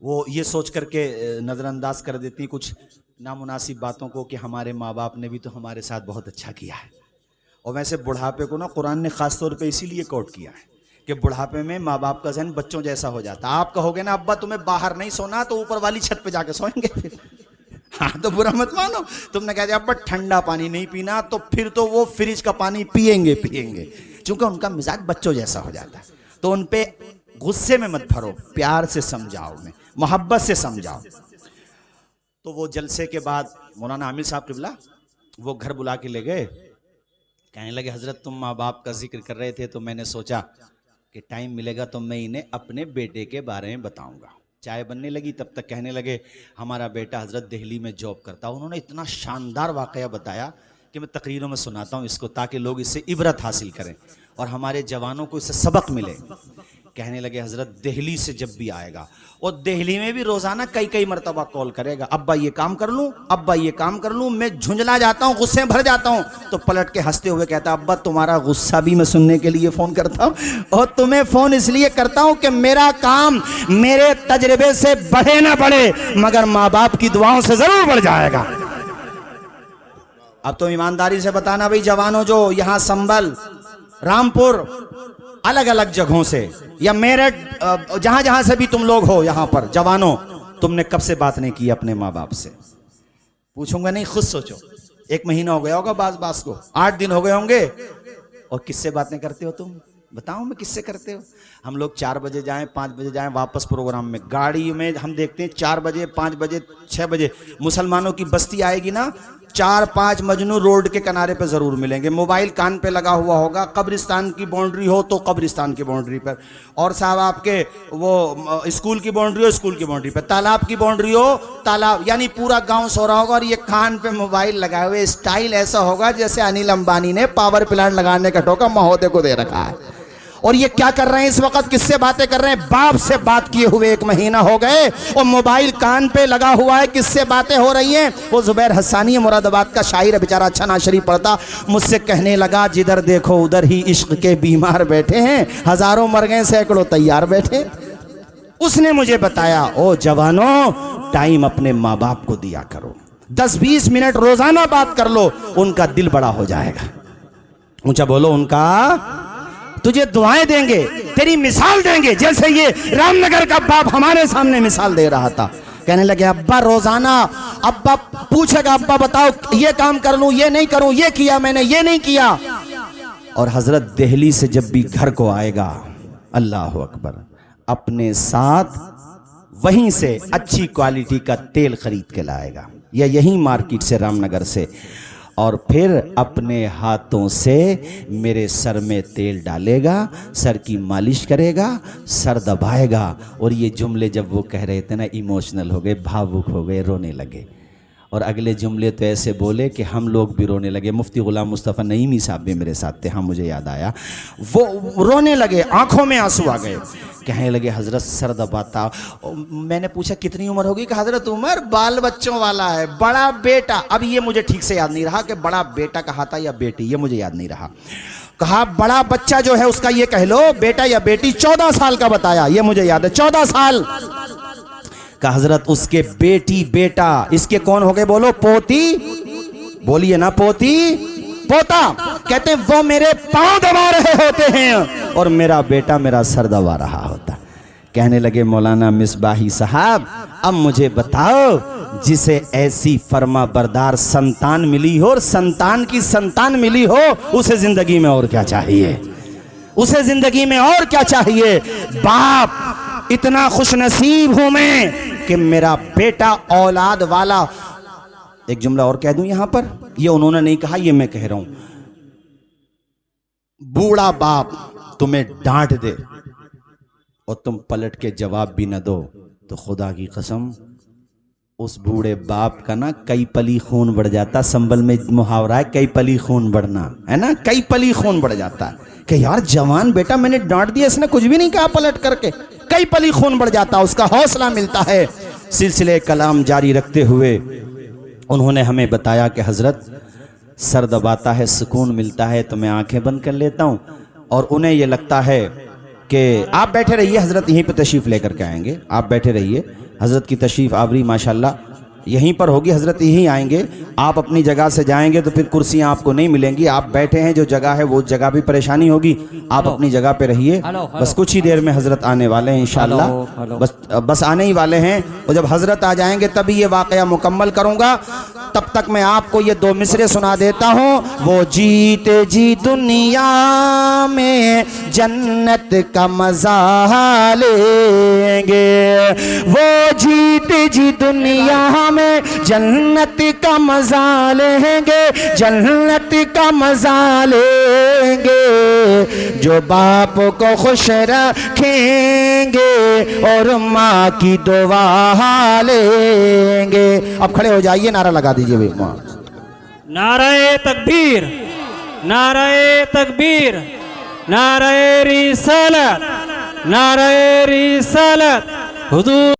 वो ये सोच करके नज़रअंदाज कर देती कुछ नामुनासिब बातों को कि हमारे माँ बाप ने भी तो हमारे साथ बहुत अच्छा किया है। और वैसे बुढ़ापे को ना कुरान ने ख़ास तौर पे इसीलिए कोट किया है कि बुढ़ापे में माँ बाप का जहन बच्चों जैसा हो जाता है। आप कहोगे ना अब्बा तुम्हें बाहर नहीं सोना, तो ऊपर वाली छत पे जाके सोएंगे फिर। हाँ तो बुरा मत मानो। तुमने कह दिया अब्बा ठंडा पानी नहीं पीना, तो फिर तो वो फ्रिज का पानी पिएंगे, क्योंकि उनका मिजाज बच्चों जैसा हो जाता है। तो उन पे गुस्से में मत भरो, प्यार से समझाओ, में मोहब्बत से समझाओ। तो वो जलसे के बाद मौलाना आमिर साहब किबला वो घर बुला के ले गए, कहने लगे हजरत तुम माँ बाप का जिक्र कर रहे थे, तो मैंने सोचा कि टाइम मिलेगा तो मैं इन्हें अपने बेटे के बारे में बताऊंगा। चाय बनने लगी, तब तक कहने लगे हमारा बेटा हजरत दिल्ली में जॉब करता। उन्होंने इतना शानदार वाक़या बताया कि मैं तकरीरों में सुनाता हूँ इसको, ताकि लोग इससे इबरत हासिल करें और हमारे जवानों को इससे सबक मिले। कहने लगे हजरत दिल्ली से जब भी आएगा, और दिल्ली में भी रोजाना कई मरतबा कॉल करेगा, अब्बा ये काम कर लूँ, अब्बा ये काम कर लूँ। मैं झुंझला जाता हूँ, गुस्से में भर जाता हूँ, तो पलट के हंसते हुए कहता अब्बा तुम्हारा गुस्सा भी मैं सुनने के लिए फ़ोन करता हूँ, और तुम्हें फ़ोन इसलिए करता हूँ कि मेरा काम मेरे तजर्बे से बढ़े ना बढ़े, मगर माँ बाप की दुआओं से ज़रूर बढ़ जाएगा। अब तो ईमानदारी से बताना भाई जवानों, जो यहाँ संभल, रामपुर, अलग अलग जगहों से या मेरठ, जहां जहां से भी तुम लोग हो यहाँ पर जवानों, तुमने कब से बात नहीं की अपने माँ बाप से? पूछूंगा नहीं, खुद सोचो। 1 महीना हो गया होगा बास को, 8 दिन हो गए होंगे। और किससे बातें करते हो तुम? बताओ मैं किससे करते हो? हम लोग 4 बजे जाएं, 5 बजे जाएं, वापस प्रोग्राम में गाड़ी में हम देखते हैं 4 बजे, 5 बजे, 6 बजे मुसलमानों की बस्ती आएगी ना, 4-5 मजनू रोड के किनारे पे ज़रूर मिलेंगे। मोबाइल कान पे लगा हुआ होगा, कब्रिस्तान की बाउंड्री हो तो कब्रिस्तान की बाउंड्री पर, और साहब आपके वो स्कूल की बाउंड्री हो स्कूल की बाउंड्री पर, तालाब की बाउंड्री हो तालाब, यानी पूरा गांव सो रहा होगा और ये कान पे मोबाइल लगाए हुए। स्टाइल ऐसा होगा जैसे अनिल अंबानी ने पावर प्लांट लगाने का टोका महोदय को दे रखा है। और ये क्या कर रहे हैं इस वक्त? किससे बातें कर रहे हैं? बाप से बात किए हुए 1 महीना हो गए और मोबाइल कान पे लगा हुआ है। किससे बातें हो रही हैं? वो जुबैर हसानी मुरादाबाद का शायर है, बेचारा अच्छा ना शरीफ पढ़ता, मुझसे कहने लगा जिधर देखो उधर ही इश्क के बीमार बैठे हैं, हजारों मर गए सैकड़ों तैयार बैठे। उसने मुझे बताया ओ जवानों, टाइम अपने माँ बाप को दिया करो, 10-20 मिनट रोजाना बात कर लो, उनका दिल बड़ा हो जाएगा। ऊंचा बोलो उनका। तुझे दुआएं देंगे, तेरी मिसाल देंगे, जैसे ये रामनगर का बाप हमारे सामने मिसाल दे रहा था। कहने लगे अब्बा रोजाना अब्बा पूछेगा, अब्बा बताओ ये काम कर लूं, ये नहीं करूं, ये किया मैंने, ये नहीं किया। और हजरत दिल्ली से जब भी घर को आएगा, अल्लाह अकबर, अपने साथ वहीं से अच्छी क्वालिटी का तेल खरीद के लाएगा, या यही मार्केट से, रामनगर से, और फिर अपने हाथों से मेरे सर में तेल डालेगा, सर की मालिश करेगा, सर दबाएगा। और ये जुमले जब वो कह रहे थे ना, इमोशनल हो गए, भावुक हो गए, रोने लगे। और अगले जुमले तो ऐसे बोले कि हम लोग भी रोने लगे। मुफ्ती गुलाम मुस्तफ़ा नईमी साहब भी मेरे साथ थे, हाँ मुझे याद आया, वो रोने लगे, आंखों में आंसू आ गए। कहने लगे हजरत सर दबाता। मैंने पूछा कितनी उम्र होगी? कि हजरत उम्र बाल बच्चों वाला है, बड़ा बेटा, अब ये मुझे ठीक से याद नहीं रहा कि बड़ा बेटा कहा था या बेटी, ये मुझे याद नहीं रहा। कहा बड़ा बच्चा जो है उसका ये कह लो, बेटा या बेटी, 14 साल का बताया, ये मुझे याद है, 14 साल का। हजरत उसके बेटी बेटा, इसके कौन हो गए बोलो? पोती, बोलिए ना, पोती पोता। कहते हैं वो मेरे पांव दबा रहे होते हैं और मेरा बेटा मेरा सर दबा रहा होता। कहने लगे मौलाना मिसबाही साहब, अब मुझे बताओ, जिसे ऐसी फर्मा बरदार संतान मिली हो और संतान की संतान मिली हो, उसे जिंदगी में और क्या चाहिए? उसे जिंदगी में और क्या चाहिए? बाप इतना खुशनसीब हूं मैं कि मेरा बेटा औलाद वाला। एक जुमला और कह दूं यहां पर, ये उन्होंने नहीं कहा, ये मैं कह रहा हूं। बूढ़ा बाप तुम्हें डांट दे और तुम पलट के जवाब भी न दो, तो खुदा की कसम उस बूढ़े बाप का ना कई पली खून बढ़ जाता। संबल में मुहावरा है, कई पली खून बढ़ना, है ना, कई पली खून बढ़ जाता है कि यार जवान बेटा मैंने डांट दिया, इसने कुछ भी नहीं कहा पलट करके, कई पली खून बढ़ जाता, उसका हौसला मिलता है। सिलसिले कलाम जारी रखते हुए उन्होंने हमें बताया कि हजरत सर दबाता है, सुकून मिलता है, तो मैं आंखें बंद कर लेता हूं और उन्हें यह लगता है कि आप बैठे रहिए, हजरत यहीं पे तशरीफ लेकर के आएंगे, आप बैठे रहिए, हजरत की तशरीफ आवरी माशाल्लाह यहीं पर होगी, हजरत यहीं आएंगे। आप अपनी जगह से जाएंगे तो फिर कुर्सियां आपको नहीं मिलेंगी, आप बैठे हैं जो जगह है वो जगह भी परेशानी होगी, आप अपनी जगह पे रहिए। बस कुछ ही देर में हजरत आने वाले हैं इंशाअल्लाह, बस आने ही वाले हैं, और जब हजरत आ जाएंगे तभी ये वाकया मुकम्मल करूंगा। तब तक मैं आपको ये दो मिसरे सुना देता हूँ। वो जीते जी दुनिया में जन्नत का मजा लेंगे, वो जीते जी दुनिया में जन्नत का मजा लेंगे, जन्नत का मजा लेंगे, जो बाप को खुश रखेंगे और माँ की दुआ लेंगे। अब खड़े हो जाइए, नारा लगा दीजिए भाई। नाराए तकबीर, नाराए तकबीर, नाराए रिसालत, नाराए रिसालत। हुजूर